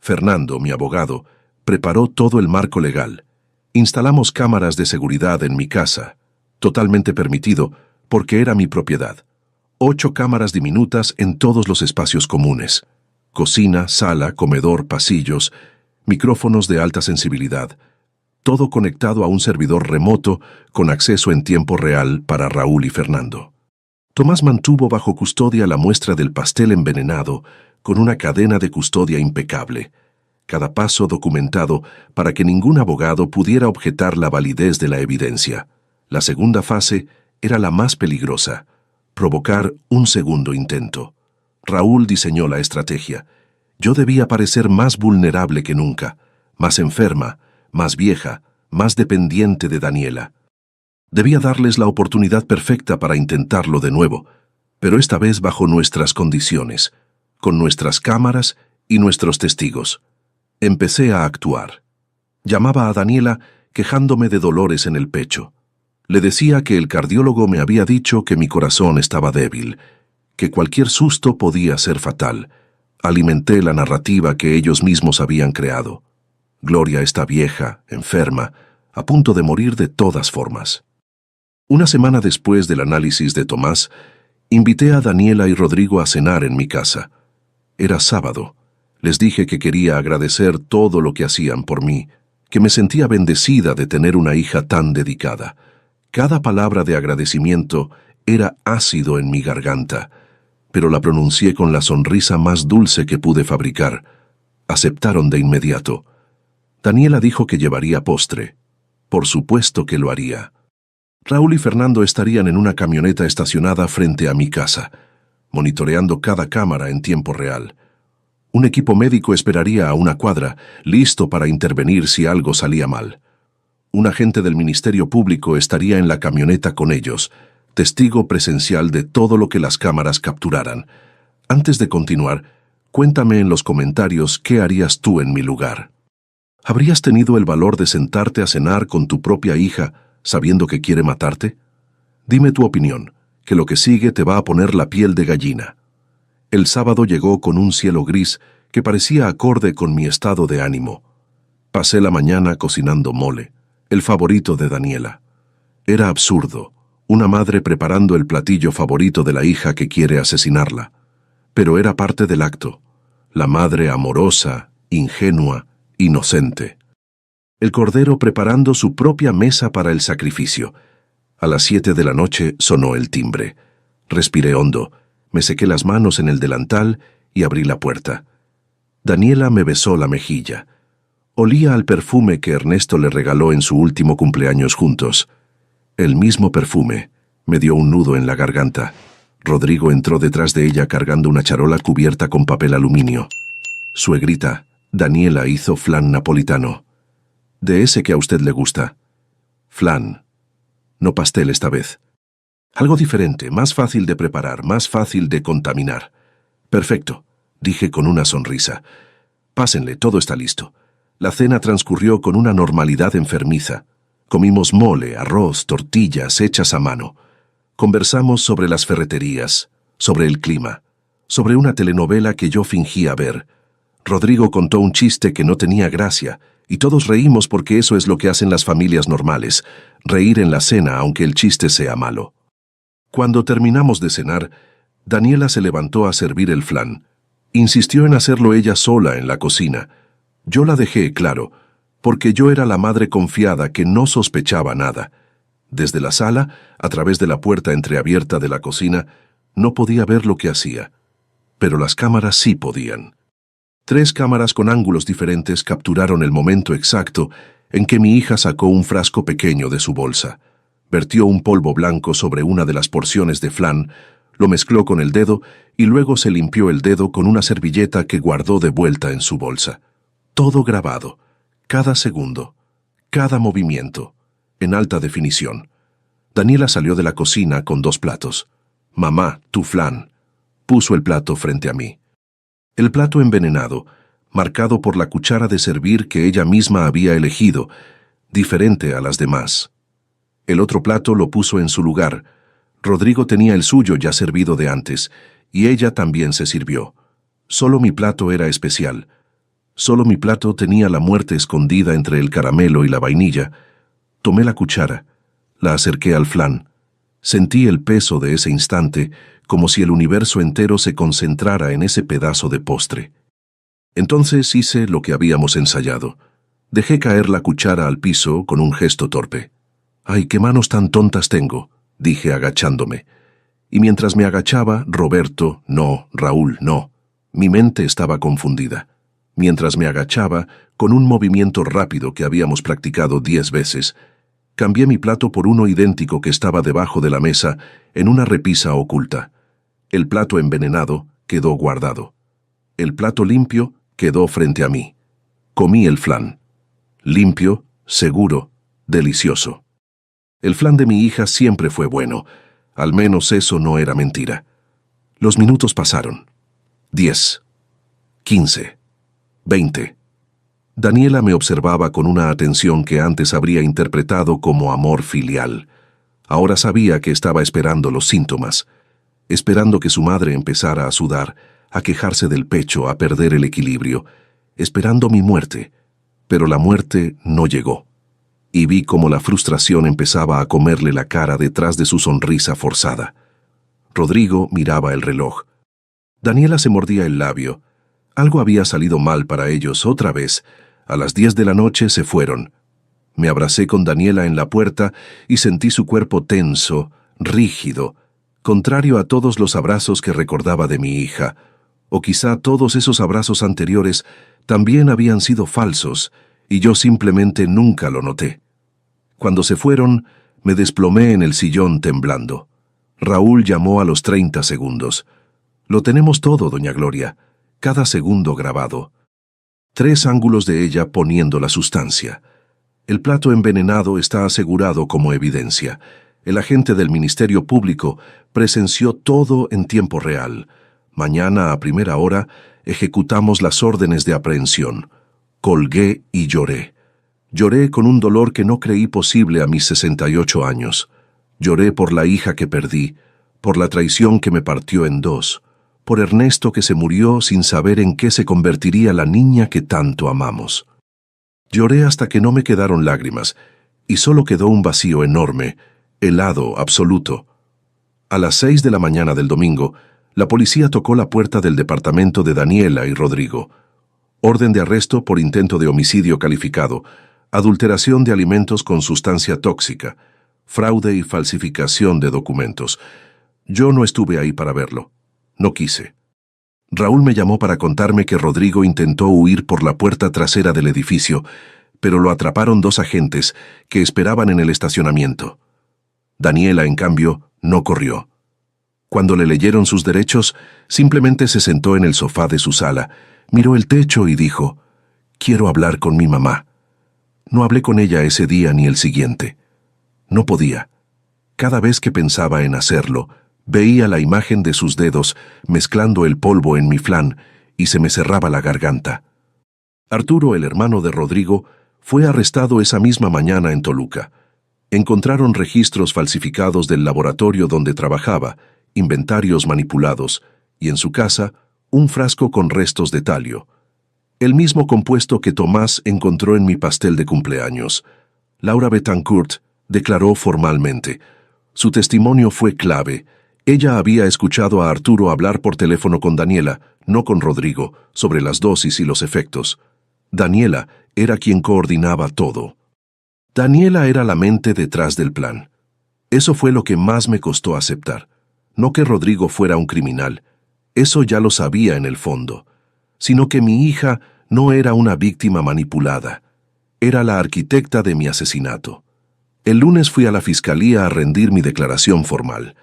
Fernando, mi abogado, preparó todo el marco legal. Instalamos cámaras de seguridad en mi casa, totalmente permitido porque era mi propiedad. 8 cámaras diminutas en todos los espacios comunes. Cocina, sala, comedor, pasillos, micrófonos de alta sensibilidad. Todo conectado a un servidor remoto con acceso en tiempo real para Raúl y Fernando. Tomás mantuvo bajo custodia la muestra del pastel envenenado con una cadena de custodia impecable. Cada paso documentado para que ningún abogado pudiera objetar la validez de la evidencia. La segunda fase era la más peligrosa, provocar un segundo intento. Raúl diseñó la estrategia. Yo debía parecer más vulnerable que nunca, más enferma, más vieja, más dependiente de Daniela. Debía darles la oportunidad perfecta para intentarlo de nuevo, pero esta vez bajo nuestras condiciones, con nuestras cámaras y nuestros testigos. Empecé a actuar. Llamaba a Daniela quejándome de dolores en el pecho. Le decía que el cardiólogo me había dicho que mi corazón estaba débil, que cualquier susto podía ser fatal. Alimenté la narrativa que ellos mismos habían creado. Gloria está vieja, enferma, a punto de morir de todas formas. Una semana después del análisis de Tomás, invité a Daniela y Rodrigo a cenar en mi casa. Era sábado. Les dije que quería agradecer todo lo que hacían por mí, que me sentía bendecida de tener una hija tan dedicada. Cada palabra de agradecimiento era ácido en mi garganta, pero la pronuncié con la sonrisa más dulce que pude fabricar. Aceptaron de inmediato. Daniela dijo que llevaría postre. Por supuesto que lo haría. Raúl y Fernando estarían en una camioneta estacionada frente a mi casa, monitoreando cada cámara en tiempo real. Un equipo médico esperaría a una cuadra, listo para intervenir si algo salía mal. Un agente del Ministerio Público estaría en la camioneta con ellos, testigo presencial de todo lo que las cámaras capturaran. Antes de continuar, cuéntame en los comentarios qué harías tú en mi lugar. ¿Habrías tenido el valor de sentarte a cenar con tu propia hija sabiendo que quiere matarte? Dime tu opinión, que lo que sigue te va a poner la piel de gallina. El sábado llegó con un cielo gris que parecía acorde con mi estado de ánimo. Pasé la mañana cocinando mole, el favorito de Daniela. Era absurdo, una madre preparando el platillo favorito de la hija que quiere asesinarla. Pero era parte del acto, la madre amorosa, ingenua, inocente. El cordero preparando su propia mesa para el sacrificio. A las 7 de la noche sonó el timbre. Respiré hondo, me sequé las manos en el delantal y abrí la puerta. Daniela me besó la mejilla. Olía al perfume que Ernesto le regaló en su último cumpleaños juntos. El mismo perfume. Me dio un nudo en la garganta. Rodrigo entró detrás de ella cargando una charola cubierta con papel aluminio. Suegrita, Daniela hizo flan napolitano. De ese que a usted le gusta. Flan. No pastel esta vez. Algo diferente, más fácil de preparar, más fácil de contaminar. Perfecto, dije con una sonrisa. Pásenle, todo está listo. La cena transcurrió con una normalidad enfermiza. Comimos mole, arroz, tortillas hechas a mano. Conversamos sobre las ferreterías, sobre el clima, sobre una telenovela que yo fingía ver. Rodrigo contó un chiste que no tenía gracia, y todos reímos porque eso es lo que hacen las familias normales, reír en la cena aunque el chiste sea malo. Cuando terminamos de cenar, Daniela se levantó a servir el flan. Insistió en hacerlo ella sola en la cocina. Yo la dejé, claro, porque yo era la madre confiada que no sospechaba nada. Desde la sala, a través de la puerta entreabierta de la cocina, no podía ver lo que hacía. Pero las cámaras sí podían. 3 cámaras con ángulos diferentes capturaron el momento exacto en que mi hija sacó un frasco pequeño de su bolsa, vertió un polvo blanco sobre una de las porciones de flan, lo mezcló con el dedo y luego se limpió el dedo con una servilleta que guardó de vuelta en su bolsa. Todo grabado, cada segundo, cada movimiento, en alta definición. Daniela salió de la cocina con 2 platos. «Mamá, tu flan». Puso el plato frente a mí. El plato envenenado, marcado por la cuchara de servir que ella misma había elegido, diferente a las demás. El otro plato lo puso en su lugar. Rodrigo tenía el suyo ya servido de antes, y ella también se sirvió. Solo mi plato era especial. Solo mi plato tenía la muerte escondida entre el caramelo y la vainilla. Tomé la cuchara, la acerqué al flan. Sentí el peso de ese instante, como si el universo entero se concentrara en ese pedazo de postre. Entonces hice lo que habíamos ensayado. Dejé caer la cuchara al piso con un gesto torpe. «Ay, qué manos tan tontas tengo», dije agachándome. Y mientras me agachaba, Roberto, no, Raúl, no. Mi mente estaba confundida. Mientras me agachaba, con un movimiento rápido que habíamos practicado 10 veces, cambié mi plato por uno idéntico que estaba debajo de la mesa en una repisa oculta. El plato envenenado quedó guardado. El plato limpio quedó frente a mí. Comí el flan. Limpio, seguro, delicioso. El flan de mi hija siempre fue bueno. Al menos eso no era mentira. Los minutos pasaron. 10, 15, 20. Daniela me observaba con una atención que antes habría interpretado como amor filial. Ahora sabía que estaba esperando los síntomas, esperando que su madre empezara a sudar, a quejarse del pecho, a perder el equilibrio, esperando mi muerte. Pero la muerte no llegó. Y vi cómo la frustración empezaba a comerle la cara detrás de su sonrisa forzada. Rodrigo miraba el reloj. Daniela se mordía el labio. Algo había salido mal para ellos otra vez. A las 10 de la noche se fueron. Me abracé con Daniela en la puerta y sentí su cuerpo tenso, rígido, contrario a todos los abrazos que recordaba de mi hija. O quizá todos esos abrazos anteriores también habían sido falsos, y yo simplemente nunca lo noté. Cuando se fueron, me desplomé en el sillón temblando. Raúl llamó a los 30 segundos. «Lo tenemos todo, doña Gloria, cada segundo grabado». 3 ángulos de ella poniendo la sustancia. El plato envenenado está asegurado como evidencia. El agente del Ministerio Público presenció todo en tiempo real. Mañana a primera hora ejecutamos las órdenes de aprehensión. Colgué y lloré. Lloré con un dolor que no creí posible a mis 68 años. Lloré por la hija que perdí, por la traición que me partió en 2, por Ernesto que se murió sin saber en qué se convertiría la niña que tanto amamos. Lloré hasta que no me quedaron lágrimas, y solo quedó un vacío enorme, helado, absoluto. A las 6 de la mañana del domingo, la policía tocó la puerta del departamento de Daniela y Rodrigo. Orden de arresto por intento de homicidio calificado, adulteración de alimentos con sustancia tóxica, fraude y falsificación de documentos. Yo no estuve ahí para verlo. No quise. Raúl me llamó para contarme que Rodrigo intentó huir por la puerta trasera del edificio, pero lo atraparon 2 agentes que esperaban en el estacionamiento. Daniela, en cambio, no corrió. Cuando le leyeron sus derechos, simplemente se sentó en el sofá de su sala, miró el techo y dijo: «Quiero hablar con mi mamá». No hablé con ella ese día ni el siguiente. No podía. Cada vez que pensaba en hacerlo, veía la imagen de sus dedos mezclando el polvo en mi flan y se me cerraba la garganta. Arturo, el hermano de Rodrigo, fue arrestado esa misma mañana en Toluca. Encontraron registros falsificados del laboratorio donde trabajaba, inventarios manipulados y en su casa un frasco con restos de talio. el mismo compuesto que Tomás encontró en mi pastel de cumpleaños. Laura Bettencourt declaró formalmente. Su testimonio fue clave. Ella había escuchado a Arturo hablar por teléfono con Daniela, no con Rodrigo, sobre las dosis y los efectos. Daniela era quien coordinaba todo. Daniela era la mente detrás del plan. Eso fue lo que más me costó aceptar. No que Rodrigo fuera un criminal, eso ya lo sabía en el fondo, sino que mi hija no era una víctima manipulada. Era la arquitecta de mi asesinato. El lunes fui a la fiscalía a rendir mi declaración formal.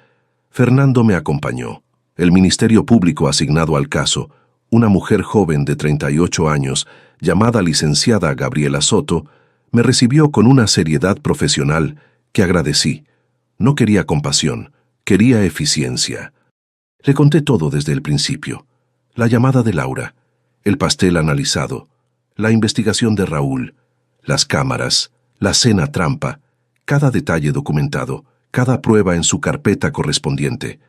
Fernando me acompañó. El Ministerio Público asignado al caso, una mujer joven de 38 años, llamada licenciada Gabriela Soto, me recibió con una seriedad profesional que agradecí. No quería compasión, quería eficiencia. Le conté todo desde el principio. La llamada de Laura, el pastel analizado, la investigación de Raúl, las cámaras, la cena trampa, cada detalle documentado, cada prueba en su carpeta correspondiente.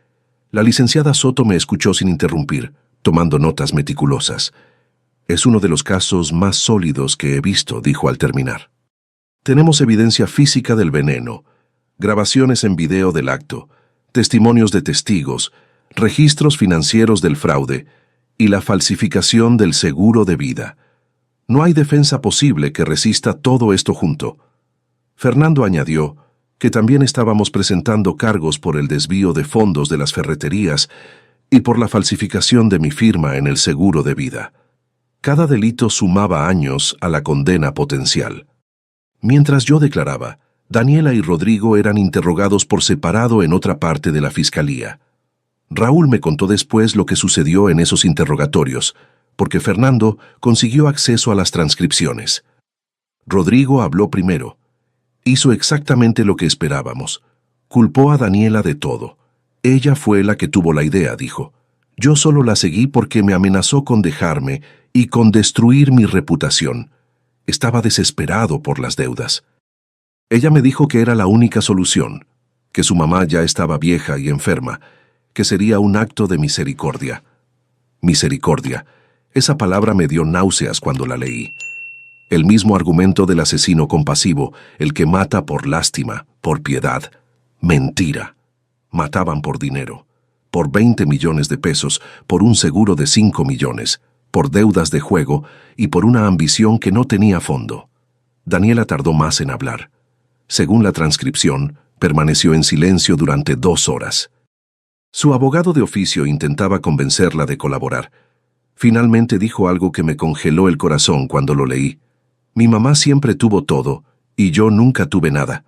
La licenciada Soto me escuchó sin interrumpir, tomando notas meticulosas. Es uno de los casos más sólidos que he visto, dijo al terminar. Tenemos evidencia física del veneno, grabaciones en video del acto, testimonios de testigos, registros financieros del fraude y la falsificación del seguro de vida. No hay defensa posible que resista todo esto junto. Fernando añadió que también estábamos presentando cargos por el desvío de fondos de las ferreterías y por la falsificación de mi firma en el seguro de vida. Cada delito sumaba años a la condena potencial. Mientras yo declaraba, Daniela y Rodrigo eran interrogados por separado en otra parte de la fiscalía. Raúl me contó después lo que sucedió en esos interrogatorios, porque Fernando consiguió acceso a las transcripciones. Rodrigo habló primero. Hizo exactamente lo que esperábamos. Culpó a Daniela de todo. Ella fue la que tuvo la idea, dijo. Yo solo la seguí porque me amenazó con dejarme y con destruir mi reputación. Estaba desesperado por las deudas. Ella me dijo que era la única solución, que su mamá ya estaba vieja y enferma, que sería un acto de misericordia. Misericordia. Esa palabra me dio náuseas cuando la leí. El mismo argumento del asesino compasivo, el que mata por lástima, por piedad. Mentira. Mataban por dinero, por 20 millones de pesos, por un seguro de 5 millones, por deudas de juego y por una ambición que no tenía fondo. Daniela tardó más en hablar. Según la transcripción, permaneció en silencio durante 2 horas. Su abogado de oficio intentaba convencerla de colaborar. Finalmente dijo algo que me congeló el corazón cuando lo leí. Mi mamá siempre tuvo todo, y yo nunca tuve nada.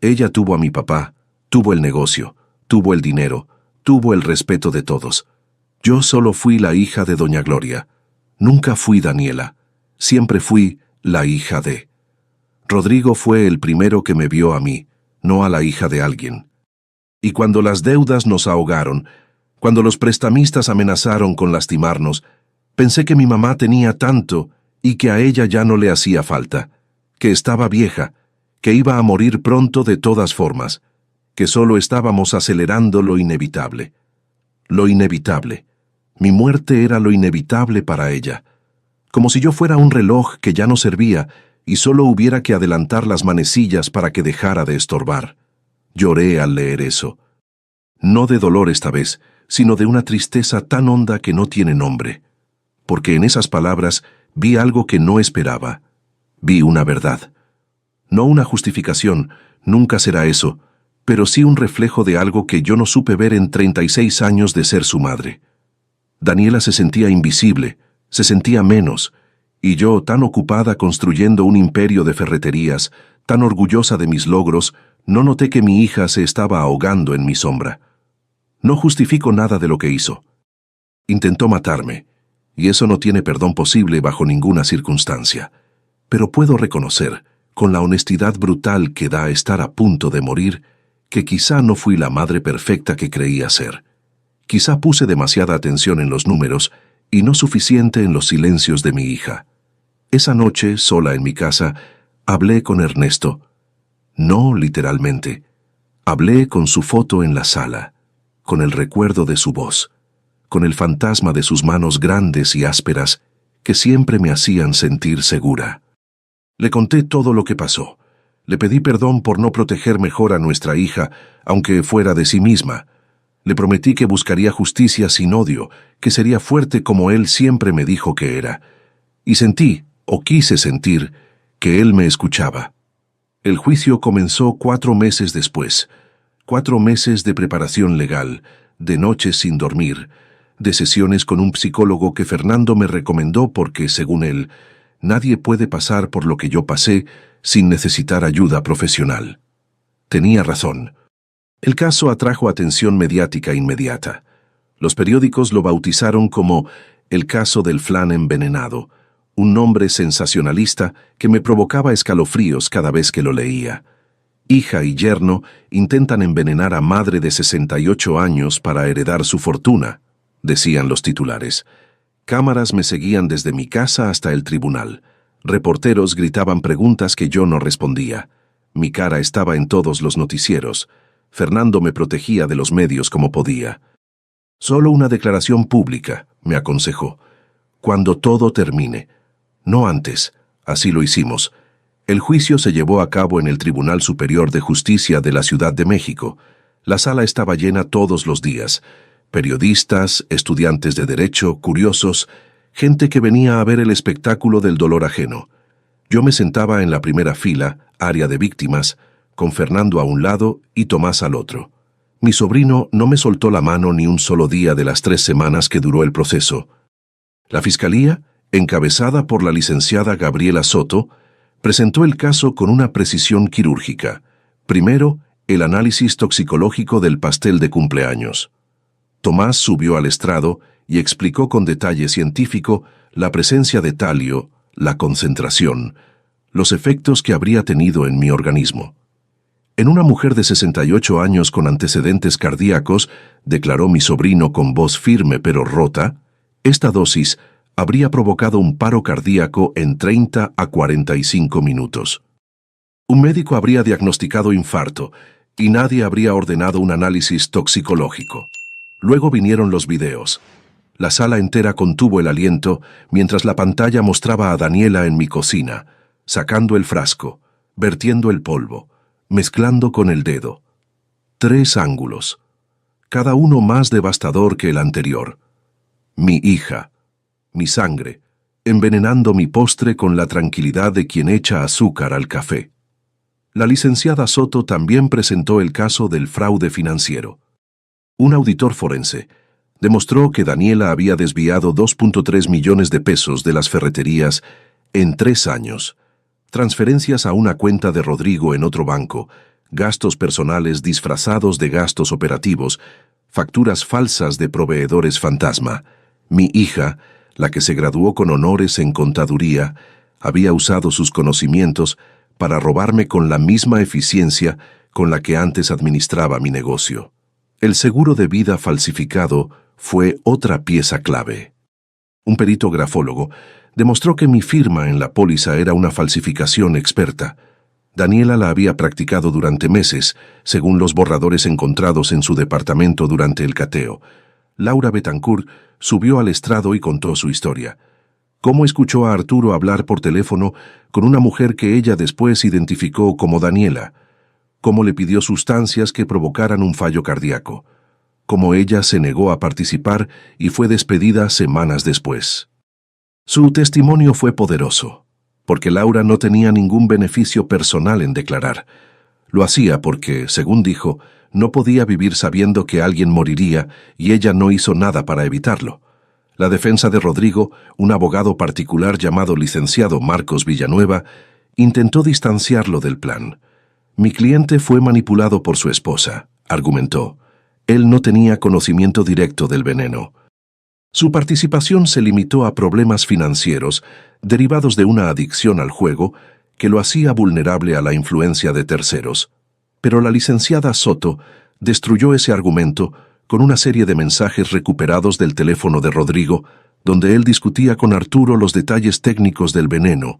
Ella tuvo a mi papá, tuvo el negocio, tuvo el dinero, tuvo el respeto de todos. Yo solo fui la hija de Doña Gloria. Nunca fui Daniela. Siempre fui la hija de. Rodrigo fue el primero que me vio a mí, no a la hija de alguien. Y cuando las deudas nos ahogaron, cuando los prestamistas amenazaron con lastimarnos, pensé que mi mamá tenía tanto y que a ella ya no le hacía falta, que estaba vieja, que iba a morir pronto de todas formas, que solo estábamos acelerando lo inevitable. Lo inevitable. Mi muerte era lo inevitable para ella. Como si yo fuera un reloj que ya no servía y solo hubiera que adelantar las manecillas para que dejara de estorbar. Lloré al leer eso. No de dolor esta vez, sino de una tristeza tan honda que no tiene nombre. Porque en esas palabras vi algo que no esperaba. Vi una verdad. No una justificación, nunca será eso, pero sí un reflejo de algo que yo no supe ver en 36 años de ser su madre. Daniela se sentía invisible, se sentía menos, y yo, tan ocupada construyendo un imperio de ferreterías, tan orgullosa de mis logros, no noté que mi hija se estaba ahogando en mi sombra. No justifico nada de lo que hizo. Intentó matarme, y eso no tiene perdón posible bajo ninguna circunstancia. Pero puedo reconocer, con la honestidad brutal que da estar a punto de morir, que quizá no fui la madre perfecta que creía ser. Quizá puse demasiada atención en los números y no suficiente en los silencios de mi hija. Esa noche, sola en mi casa, hablé con Ernesto. No literalmente. Hablé con su foto en la sala, con el recuerdo de su voz, con el fantasma de sus manos grandes y ásperas que siempre me hacían sentir segura. Le conté todo lo que pasó. Le pedí perdón por no proteger mejor a nuestra hija, aunque fuera de sí misma. Le prometí que buscaría justicia sin odio, que sería fuerte como él siempre me dijo que era. Y sentí, o quise sentir, que él me escuchaba. El juicio comenzó 4 meses después. 4 meses de preparación legal, de noches sin dormir, de sesiones con un psicólogo que Fernando me recomendó porque, según él, nadie puede pasar por lo que yo pasé sin necesitar ayuda profesional. Tenía razón. El caso atrajo atención mediática inmediata. Los periódicos lo bautizaron como el caso del flan envenenado, un nombre sensacionalista que me provocaba escalofríos cada vez que lo leía. Hija y yerno intentan envenenar a madre de 68 años para heredar su fortuna, decían los titulares. Cámaras me seguían desde mi casa hasta el tribunal. Reporteros gritaban preguntas que yo no respondía. Mi cara estaba en todos los noticieros. Fernando me protegía de los medios como podía. Solo una declaración pública, me aconsejó. Cuando todo termine. No antes. Así lo hicimos. El juicio se llevó a cabo en el Tribunal Superior de Justicia de la Ciudad de México. La sala estaba llena todos los días. Periodistas, estudiantes de derecho, curiosos, gente que venía a ver el espectáculo del dolor ajeno. Yo me sentaba en la primera fila, área de víctimas, con Fernando a un lado y Tomás al otro. Mi sobrino no me soltó la mano ni un solo día de las 3 semanas que duró el proceso. La Fiscalía, encabezada por la licenciada Gabriela Soto, presentó el caso con una precisión quirúrgica. Primero, el análisis toxicológico del pastel de cumpleaños. Tomás subió al estrado y explicó con detalle científico la presencia de talio, la concentración, los efectos que habría tenido en mi organismo. En una mujer de 68 años con antecedentes cardíacos, declaró mi sobrino con voz firme pero rota, esta dosis habría provocado un paro cardíaco en 30 a 45 minutos. Un médico habría diagnosticado infarto y nadie habría ordenado un análisis toxicológico. Luego vinieron los videos. La sala entera contuvo el aliento mientras la pantalla mostraba a Daniela en mi cocina, sacando el frasco, vertiendo el polvo, mezclando con el dedo. 3 ángulos, cada uno más devastador que el anterior. Mi hija, mi sangre, envenenando mi postre con la tranquilidad de quien echa azúcar al café. La licenciada Soto también presentó el caso del fraude financiero. Un auditor forense demostró que Daniela había desviado 2.3 millones de pesos de las ferreterías en 3 años, transferencias a una cuenta de Rodrigo en otro banco, gastos personales disfrazados de gastos operativos, facturas falsas de proveedores fantasma. Mi hija, la que se graduó con honores en contaduría, había usado sus conocimientos para robarme con la misma eficiencia con la que antes administraba mi negocio. El seguro de vida falsificado fue otra pieza clave. Un perito grafólogo demostró que mi firma en la póliza era una falsificación experta. Daniela la había practicado durante meses, según los borradores encontrados en su departamento durante el cateo. Laura Betancourt subió al estrado y contó su historia. Cómo escuchó a Arturo hablar por teléfono con una mujer que ella después identificó como Daniela. Cómo le pidió sustancias que provocaran un fallo cardíaco. Cómo ella se negó a participar y fue despedida semanas después. Su testimonio fue poderoso, porque Laura no tenía ningún beneficio personal en declarar. Lo hacía porque, según dijo, no podía vivir sabiendo que alguien moriría y ella no hizo nada para evitarlo. La defensa de Rodrigo, un abogado particular llamado licenciado Marcos Villanueva, intentó distanciarlo del plan. Mi cliente fue manipulado por su esposa, argumentó. Él no tenía conocimiento directo del veneno. Su participación se limitó a problemas financieros derivados de una adicción al juego que lo hacía vulnerable a la influencia de terceros. Pero la licenciada Soto destruyó ese argumento con una serie de mensajes recuperados del teléfono de Rodrigo, donde él discutía con Arturo los detalles técnicos del veneno,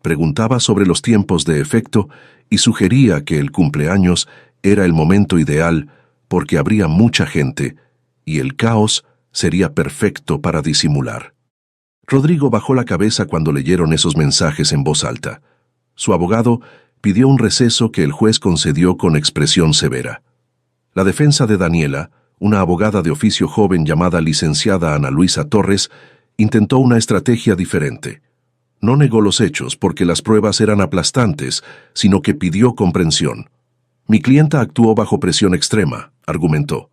preguntaba sobre los tiempos de efecto y sugería que el cumpleaños era el momento ideal porque habría mucha gente y el caos sería perfecto para disimular. Rodrigo bajó la cabeza cuando leyeron esos mensajes en voz alta. Su abogado pidió un receso que el juez concedió con expresión severa. La defensa de Daniela, una abogada de oficio joven llamada licenciada Ana Luisa Torres, intentó una estrategia diferente. No negó los hechos porque las pruebas eran aplastantes, sino que pidió comprensión. Mi clienta actuó bajo presión extrema, argumentó.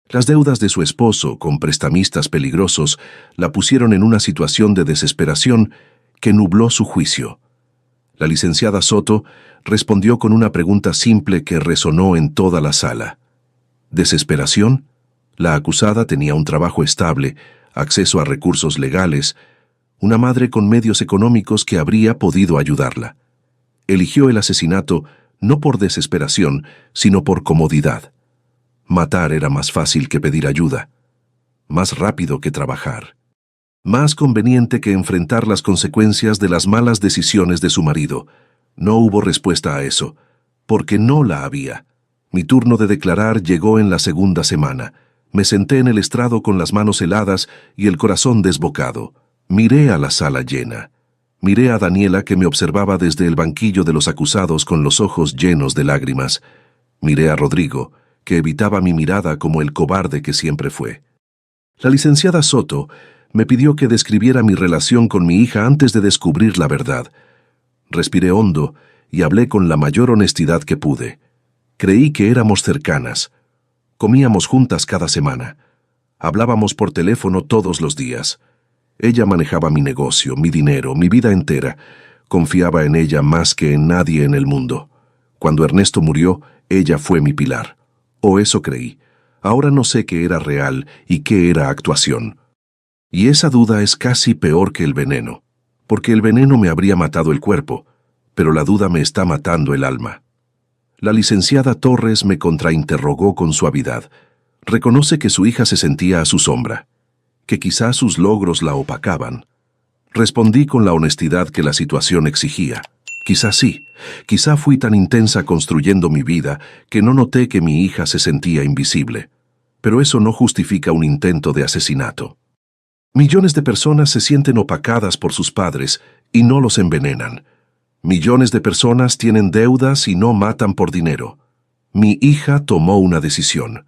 Las deudas de su esposo, con prestamistas peligrosos, la pusieron en una situación de desesperación que nubló su juicio. La licenciada Soto respondió con una pregunta simple que resonó en toda la sala. ¿Desesperación? La acusada tenía un trabajo estable, acceso a recursos legales, una madre con medios económicos que habría podido ayudarla. Eligió el asesinato no por desesperación, sino por comodidad. Matar era más fácil que pedir ayuda, más rápido que trabajar, más conveniente que enfrentar las consecuencias de las malas decisiones de su marido. No hubo respuesta a eso, porque no la había. Mi turno de declarar llegó en la segunda semana. Me senté en el estrado con las manos heladas y el corazón desbocado. Miré a la sala llena. Miré a Daniela que me observaba desde el banquillo de los acusados con los ojos llenos de lágrimas. Miré a Rodrigo, que evitaba mi mirada como el cobarde que siempre fue. La licenciada Soto me pidió que describiera mi relación con mi hija antes de descubrir la verdad. Respiré hondo y hablé con la mayor honestidad que pude. Creí que éramos cercanas. Comíamos juntas cada semana. Hablábamos por teléfono todos los días. Ella manejaba mi negocio, mi dinero, mi vida entera. Confiaba en ella más que en nadie en el mundo. Cuando Ernesto murió, ella fue mi pilar. O eso creí. Ahora no sé qué era real y qué era actuación. Y esa duda es casi peor que el veneno, porque el veneno me habría matado el cuerpo, pero la duda me está matando el alma. La licenciada Torres me contrainterrogó con suavidad. Reconoce que su hija se sentía a su sombra, que quizás sus logros la opacaban. Respondí con la honestidad que la situación exigía. Quizás sí, quizá fui tan intensa construyendo mi vida que no noté que mi hija se sentía invisible. Pero eso no justifica un intento de asesinato. Millones de personas se sienten opacadas por sus padres y no los envenenan. Millones de personas tienen deudas y no matan por dinero. Mi hija tomó una decisión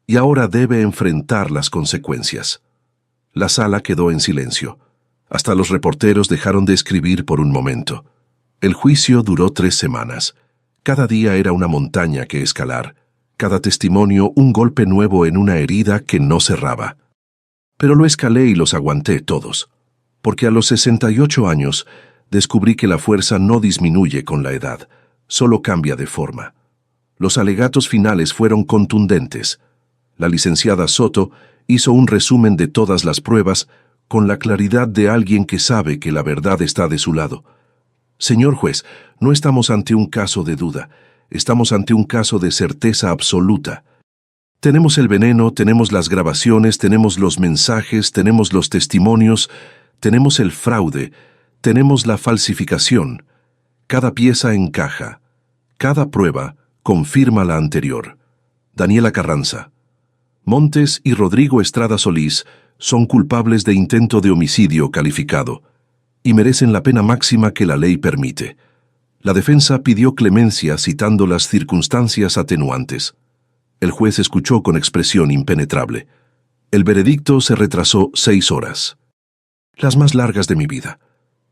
y ahora debe enfrentar las consecuencias. La sala quedó en silencio. Hasta los reporteros dejaron de escribir por un momento. El juicio duró 3 semanas. Cada día era una montaña que escalar. Cada testimonio un golpe nuevo en una herida que no cerraba. Pero lo escalé y los aguanté todos. Porque a los 68 años descubrí que la fuerza no disminuye con la edad, solo cambia de forma. Los alegatos finales fueron contundentes. La licenciada Soto hizo un resumen de todas las pruebas con la claridad de alguien que sabe que la verdad está de su lado. Señor juez, no estamos ante un caso de duda, estamos ante un caso de certeza absoluta. Tenemos el veneno, tenemos las grabaciones, tenemos los mensajes, tenemos los testimonios, tenemos el fraude, tenemos la falsificación. Cada pieza encaja, cada prueba confirma la anterior. Daniela Carranza. Montes y Rodrigo Estrada Solís son culpables de intento de homicidio calificado y merecen la pena máxima que la ley permite. La defensa pidió clemencia citando las circunstancias atenuantes. El juez escuchó con expresión impenetrable. El veredicto se retrasó 6 horas. Las más largas de mi vida.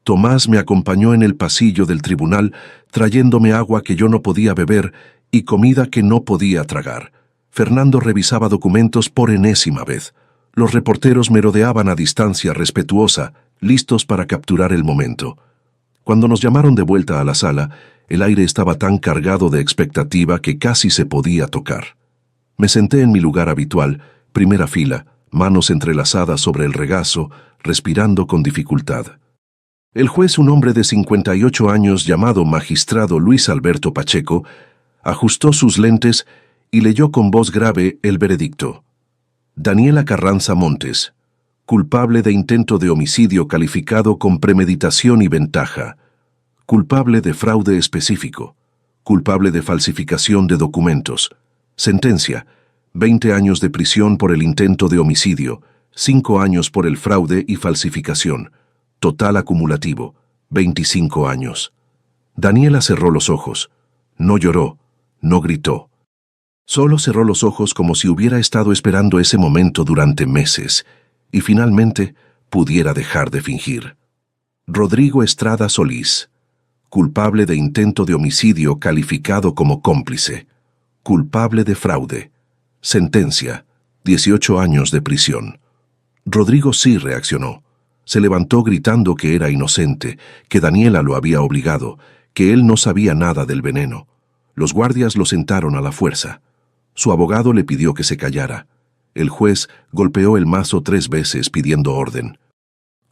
Tomás me acompañó en el pasillo del tribunal, trayéndome agua que yo no podía beber y comida que no podía tragar. Fernando revisaba documentos por enésima vez. Los reporteros me rodeaban a distancia respetuosa, listos para capturar el momento. Cuando nos llamaron de vuelta a la sala, el aire estaba tan cargado de expectativa que casi se podía tocar. Me senté en mi lugar habitual, primera fila, manos entrelazadas sobre el regazo, respirando con dificultad. El juez, un hombre de 58 años llamado magistrado Luis Alberto Pacheco, ajustó sus lentes y leyó con voz grave el veredicto. Daniela Carranza Montes, culpable de intento de homicidio calificado con premeditación y ventaja, culpable de fraude específico, culpable de falsificación de documentos. Sentencia: 20 años de prisión por el intento de homicidio, 5 años por el fraude y falsificación. Total acumulativo, 25 años. Daniela cerró los ojos. No lloró, no gritó. Solo cerró los ojos como si hubiera estado esperando ese momento durante meses y finalmente pudiera dejar de fingir. Rodrigo Estrada Solís, culpable de intento de homicidio calificado como cómplice, culpable de fraude. Sentencia, 18 años de prisión. Rodrigo sí reaccionó. Se levantó gritando que era inocente, que Daniela lo había obligado, que él no sabía nada del veneno. Los guardias lo sentaron a la fuerza. Su abogado le pidió que se callara. El juez golpeó el mazo 3 veces pidiendo orden.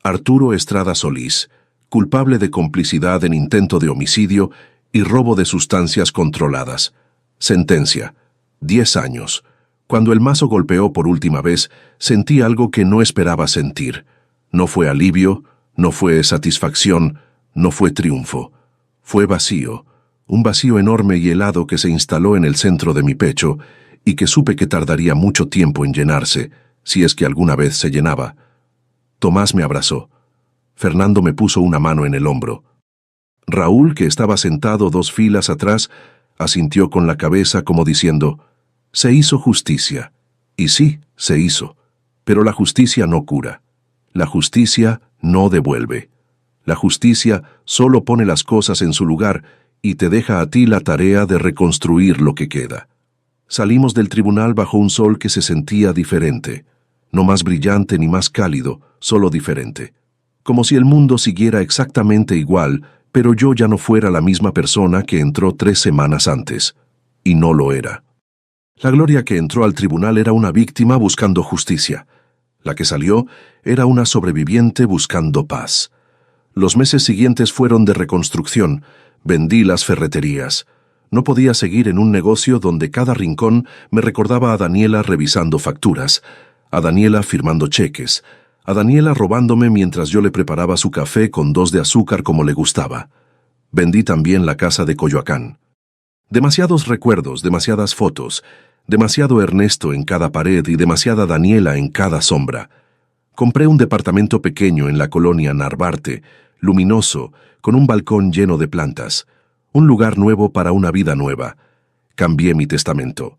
Arturo Estrada Solís, culpable de complicidad en intento de homicidio y robo de sustancias controladas. Sentencia, 10 años. Cuando el mazo golpeó por última vez, sentí algo que no esperaba sentir. No fue alivio, no fue satisfacción, no fue triunfo. Fue vacío, un vacío enorme y helado que se instaló en el centro de mi pecho y que supe que tardaría mucho tiempo en llenarse, si es que alguna vez se llenaba. Tomás me abrazó. Fernando me puso una mano en el hombro. Raúl, que estaba sentado 2 filas atrás, asintió con la cabeza como diciendo: «Se hizo justicia». Y sí, se hizo. Pero la justicia no cura. La justicia no devuelve. La justicia solo pone las cosas en su lugar y te deja a ti la tarea de reconstruir lo que queda. Salimos del tribunal bajo un sol que se sentía diferente. No más brillante ni más cálido, solo diferente. Como si el mundo siguiera exactamente igual, pero yo ya no fuera la misma persona que entró 3 semanas antes. Y no lo era. La Gloria que entró al tribunal era una víctima buscando justicia. La que salió era una sobreviviente buscando paz. Los meses siguientes fueron de reconstrucción. Vendí las ferreterías. No podía seguir en un negocio donde cada rincón me recordaba a Daniela revisando facturas, a Daniela firmando cheques, a Daniela robándome mientras yo le preparaba su café con 2 de azúcar como le gustaba. Vendí también la casa de Coyoacán. Demasiados recuerdos, demasiadas fotos, demasiado Ernesto en cada pared y demasiada Daniela en cada sombra. Compré un departamento pequeño en la colonia Narvarte, luminoso, con un balcón lleno de plantas. Un lugar nuevo para una vida nueva. Cambié mi testamento.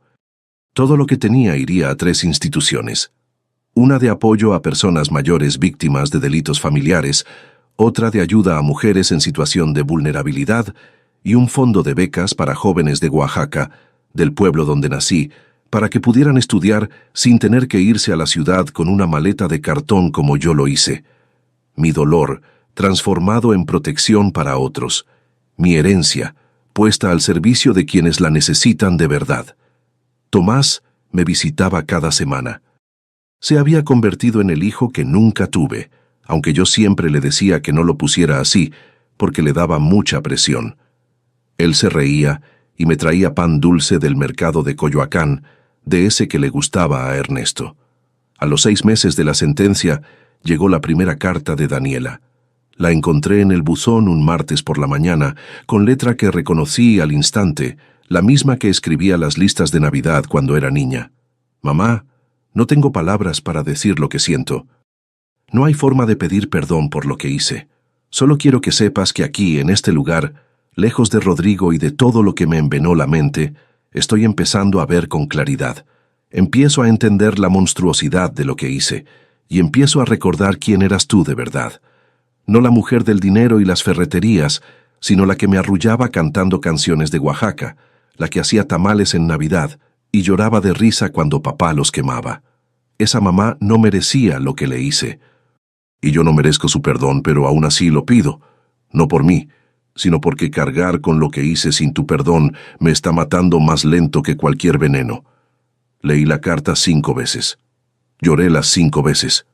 Todo lo que tenía iría a 3 instituciones. Una de apoyo a personas mayores víctimas de delitos familiares, otra de ayuda a mujeres en situación de vulnerabilidad y un fondo de becas para jóvenes de Oaxaca, del pueblo donde nací, para que pudieran estudiar sin tener que irse a la ciudad con una maleta de cartón como yo lo hice. Mi dolor, transformado en protección para otros. Mi herencia, puesta al servicio de quienes la necesitan de verdad. Tomás me visitaba cada semana. Se había convertido en el hijo que nunca tuve, aunque yo siempre le decía que no lo pusiera así, porque le daba mucha presión. Él se reía y me traía pan dulce del mercado de Coyoacán, de ese que le gustaba a Ernesto. A los 6 meses de la sentencia, llegó la primera carta de Daniela. La encontré en el buzón un martes por la mañana, con letra que reconocí al instante, la misma que escribía las listas de Navidad cuando era niña. «Mamá, no tengo palabras para decir lo que siento. No hay forma de pedir perdón por lo que hice. Solo quiero que sepas que aquí, en este lugar, lejos de Rodrigo y de todo lo que me envenenó la mente, estoy empezando a ver con claridad. Empiezo a entender la monstruosidad de lo que hice, y empiezo a recordar quién eras tú de verdad. No la mujer del dinero y las ferreterías, sino la que me arrullaba cantando canciones de Oaxaca, la que hacía tamales en Navidad y lloraba de risa cuando papá los quemaba. Esa mamá no merecía lo que le hice. Y yo no merezco su perdón, pero aún así lo pido. No por mí, sino porque cargar con lo que hice sin tu perdón me está matando más lento que cualquier veneno. Leí la carta 5 veces. Lloré las 5 veces.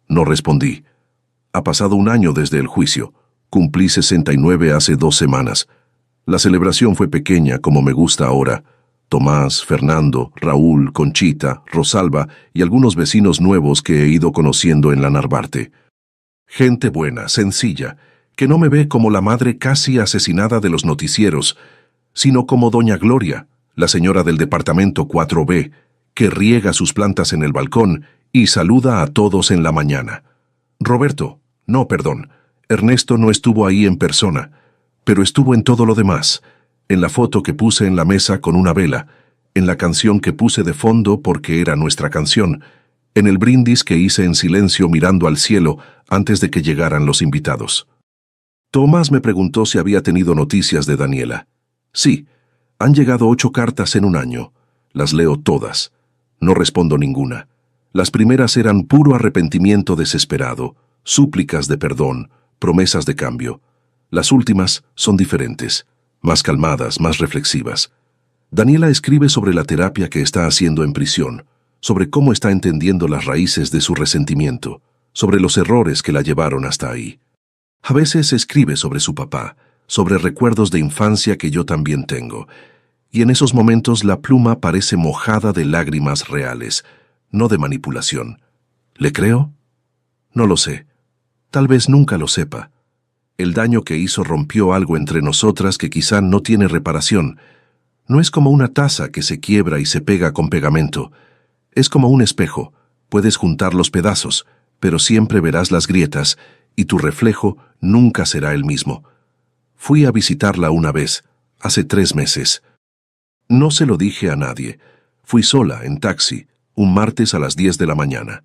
No respondí. Ha pasado 1 año desde el juicio. Cumplí 69 hace 2 semanas. La celebración fue pequeña, como me gusta ahora. Tomás, Fernando, Raúl, Conchita, Rosalba y algunos vecinos nuevos que he ido conociendo en la Narvarte. Gente buena, sencilla, que no me ve como la madre casi asesinada de los noticieros, sino como doña Gloria, la señora del departamento 4B, que riega sus plantas en el balcón y saluda a todos en la mañana. Roberto, no, perdón, Ernesto no estuvo ahí en persona, pero estuvo en todo lo demás, en la foto que puse en la mesa con una vela, en la canción que puse de fondo porque era nuestra canción, en el brindis que hice en silencio mirando al cielo antes de que llegaran los invitados. Tomás me preguntó si había tenido noticias de Daniela. Sí, han llegado 8 cartas en un año. Las leo todas. No respondo ninguna. Las primeras eran puro arrepentimiento desesperado, súplicas de perdón, promesas de cambio. Las últimas son diferentes, más calmadas, más reflexivas. Daniela escribe sobre la terapia que está haciendo en prisión, sobre cómo está entendiendo las raíces de su resentimiento, sobre los errores que la llevaron hasta ahí. A veces escribe sobre su papá, sobre recuerdos de infancia que yo también tengo, y en esos momentos la pluma parece mojada de lágrimas reales, no de manipulación. ¿Le creo? No lo sé. Tal vez nunca lo sepa. El daño que hizo rompió algo entre nosotras que quizá no tiene reparación. No es como una taza que se quiebra y se pega con pegamento. Es como un espejo. Puedes juntar los pedazos, pero siempre verás las grietas, y tu reflejo nunca será el mismo. Fui a visitarla una vez, hace 3 meses. No se lo dije a nadie. Fui sola, en taxi, un martes a las 10 de la mañana.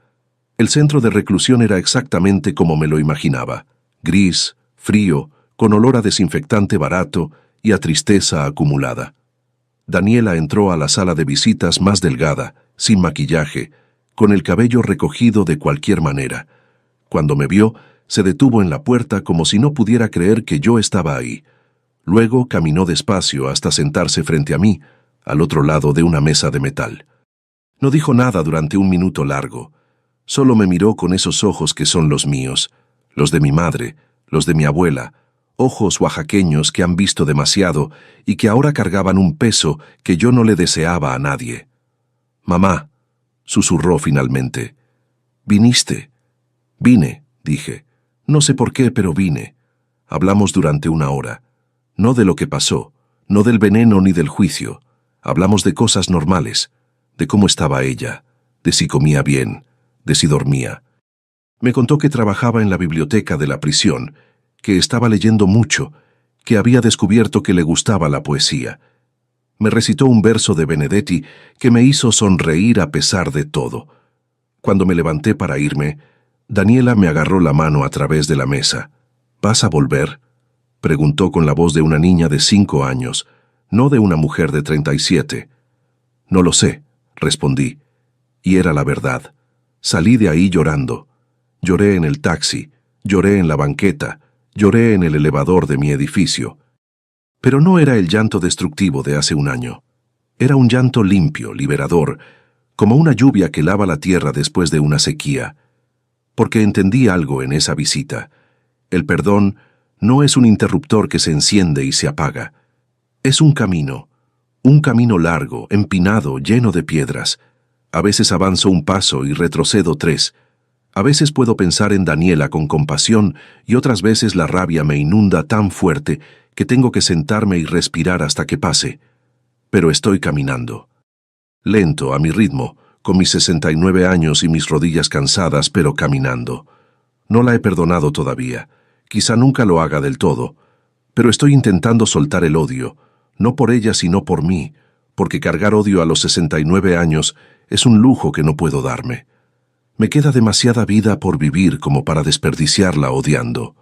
El centro de reclusión era exactamente como me lo imaginaba. Gris, frío, con olor a desinfectante barato y a tristeza acumulada. Daniela entró a la sala de visitas más delgada, sin maquillaje, con el cabello recogido de cualquier manera. Cuando me vio, se detuvo en la puerta como si no pudiera creer que yo estaba ahí. Luego caminó despacio hasta sentarse frente a mí, al otro lado de una mesa de metal. No dijo nada durante un minuto largo. Solo me miró con esos ojos que son los míos, los de mi madre, los de mi abuela, ojos oaxaqueños que han visto demasiado y que ahora cargaban un peso que yo no le deseaba a nadie. «Mamá», susurró finalmente. «¿Viniste?» «Vine», dije. «No sé por qué, pero vine». Hablamos durante 1 hora. No de lo que pasó, no del veneno ni del juicio. Hablamos de cosas normales, de cómo estaba ella, de si comía bien, de si dormía. Me contó que trabajaba en la biblioteca de la prisión, que estaba leyendo mucho, que había descubierto que le gustaba la poesía. Me recitó un verso de Benedetti que me hizo sonreír a pesar de todo. Cuando me levanté para irme, Daniela me agarró la mano a través de la mesa. «¿Vas a volver?», preguntó con la voz de una niña de 5 años, no de una mujer de 37. «No lo sé», respondí. Y era la verdad. Salí de ahí llorando. Lloré en el taxi, lloré en la banqueta, lloré en el elevador de mi edificio. Pero no era el llanto destructivo de hace 1 año. Era un llanto limpio, liberador, como una lluvia que lava la tierra después de una sequía. Porque entendí algo en esa visita. El perdón no es un interruptor que se enciende y se apaga. Es un camino largo, empinado, lleno de piedras. A veces avanzo 1 paso y retrocedo 3. A veces puedo pensar en Daniela con compasión y otras veces la rabia me inunda tan fuerte que tengo que sentarme y respirar hasta que pase. Pero estoy caminando. Lento, a mi ritmo, con mis 69 años y mis rodillas cansadas, pero caminando. No la he perdonado todavía. Quizá nunca lo haga del todo. Pero estoy intentando soltar el odio, no por ella sino por mí, porque cargar odio a los 69 años es un lujo que no puedo darme. Me queda demasiada vida por vivir como para desperdiciarla odiando.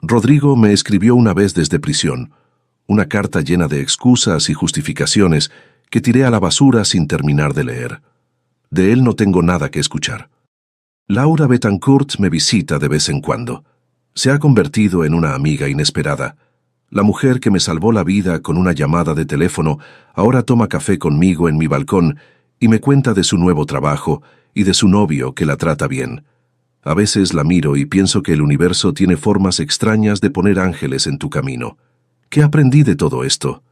Rodrigo me escribió una vez desde prisión, una carta llena de excusas y justificaciones que tiré a la basura sin terminar de leer. De él no tengo nada que escuchar. Laura Betancourt me visita de vez en cuando. Se ha convertido en una amiga inesperada. La mujer que me salvó la vida con una llamada de teléfono ahora toma café conmigo en mi balcón y me cuenta de su nuevo trabajo y de su novio que la trata bien. A veces la miro y pienso que el universo tiene formas extrañas de poner ángeles en tu camino. ¿Qué aprendí de todo esto?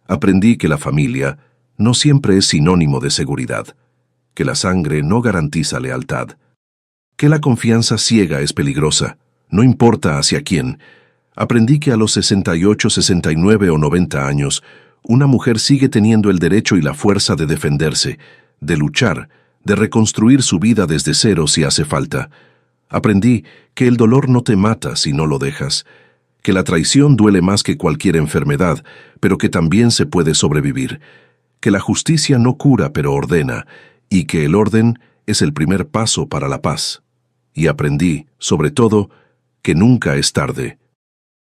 Aprendí que la familia no siempre es sinónimo de seguridad, que la sangre no garantiza lealtad, que la confianza ciega es peligrosa, no importa hacia quién. Aprendí que a los 68, 69 o 90 años, una mujer sigue teniendo el derecho y la fuerza de defenderse, de luchar, de reconstruir su vida desde cero si hace falta. Aprendí que el dolor no te mata si no lo dejas, que la traición duele más que cualquier enfermedad, pero que también se puede sobrevivir, que la justicia no cura pero ordena, y que el orden es el primer paso para la paz. Y aprendí, sobre todo, que nunca es tarde.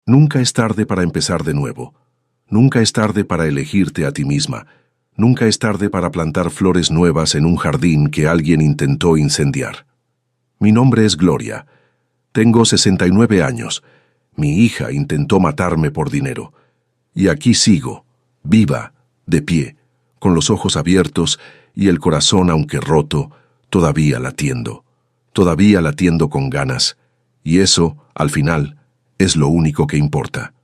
Nunca es tarde para empezar de nuevo. Nunca es tarde para elegirte a ti misma. Nunca es tarde para plantar flores nuevas en un jardín que alguien intentó incendiar. Mi nombre es Gloria. Tengo 69 años. Mi hija intentó matarme por dinero. Y aquí sigo, viva, de pie, con los ojos abiertos y el corazón, aunque roto, todavía latiendo. Todavía latiendo con ganas. Y eso, al final, es lo único que importa.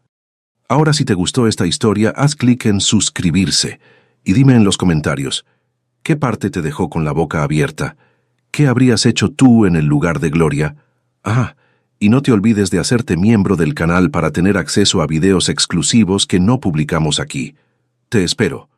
Ahora, si te gustó esta historia, haz clic en suscribirse y dime en los comentarios, ¿qué parte te dejó con la boca abierta? ¿Qué habrías hecho tú en el lugar de Gloria? Y no te olvides de hacerte miembro del canal para tener acceso a videos exclusivos que no publicamos aquí. Te espero.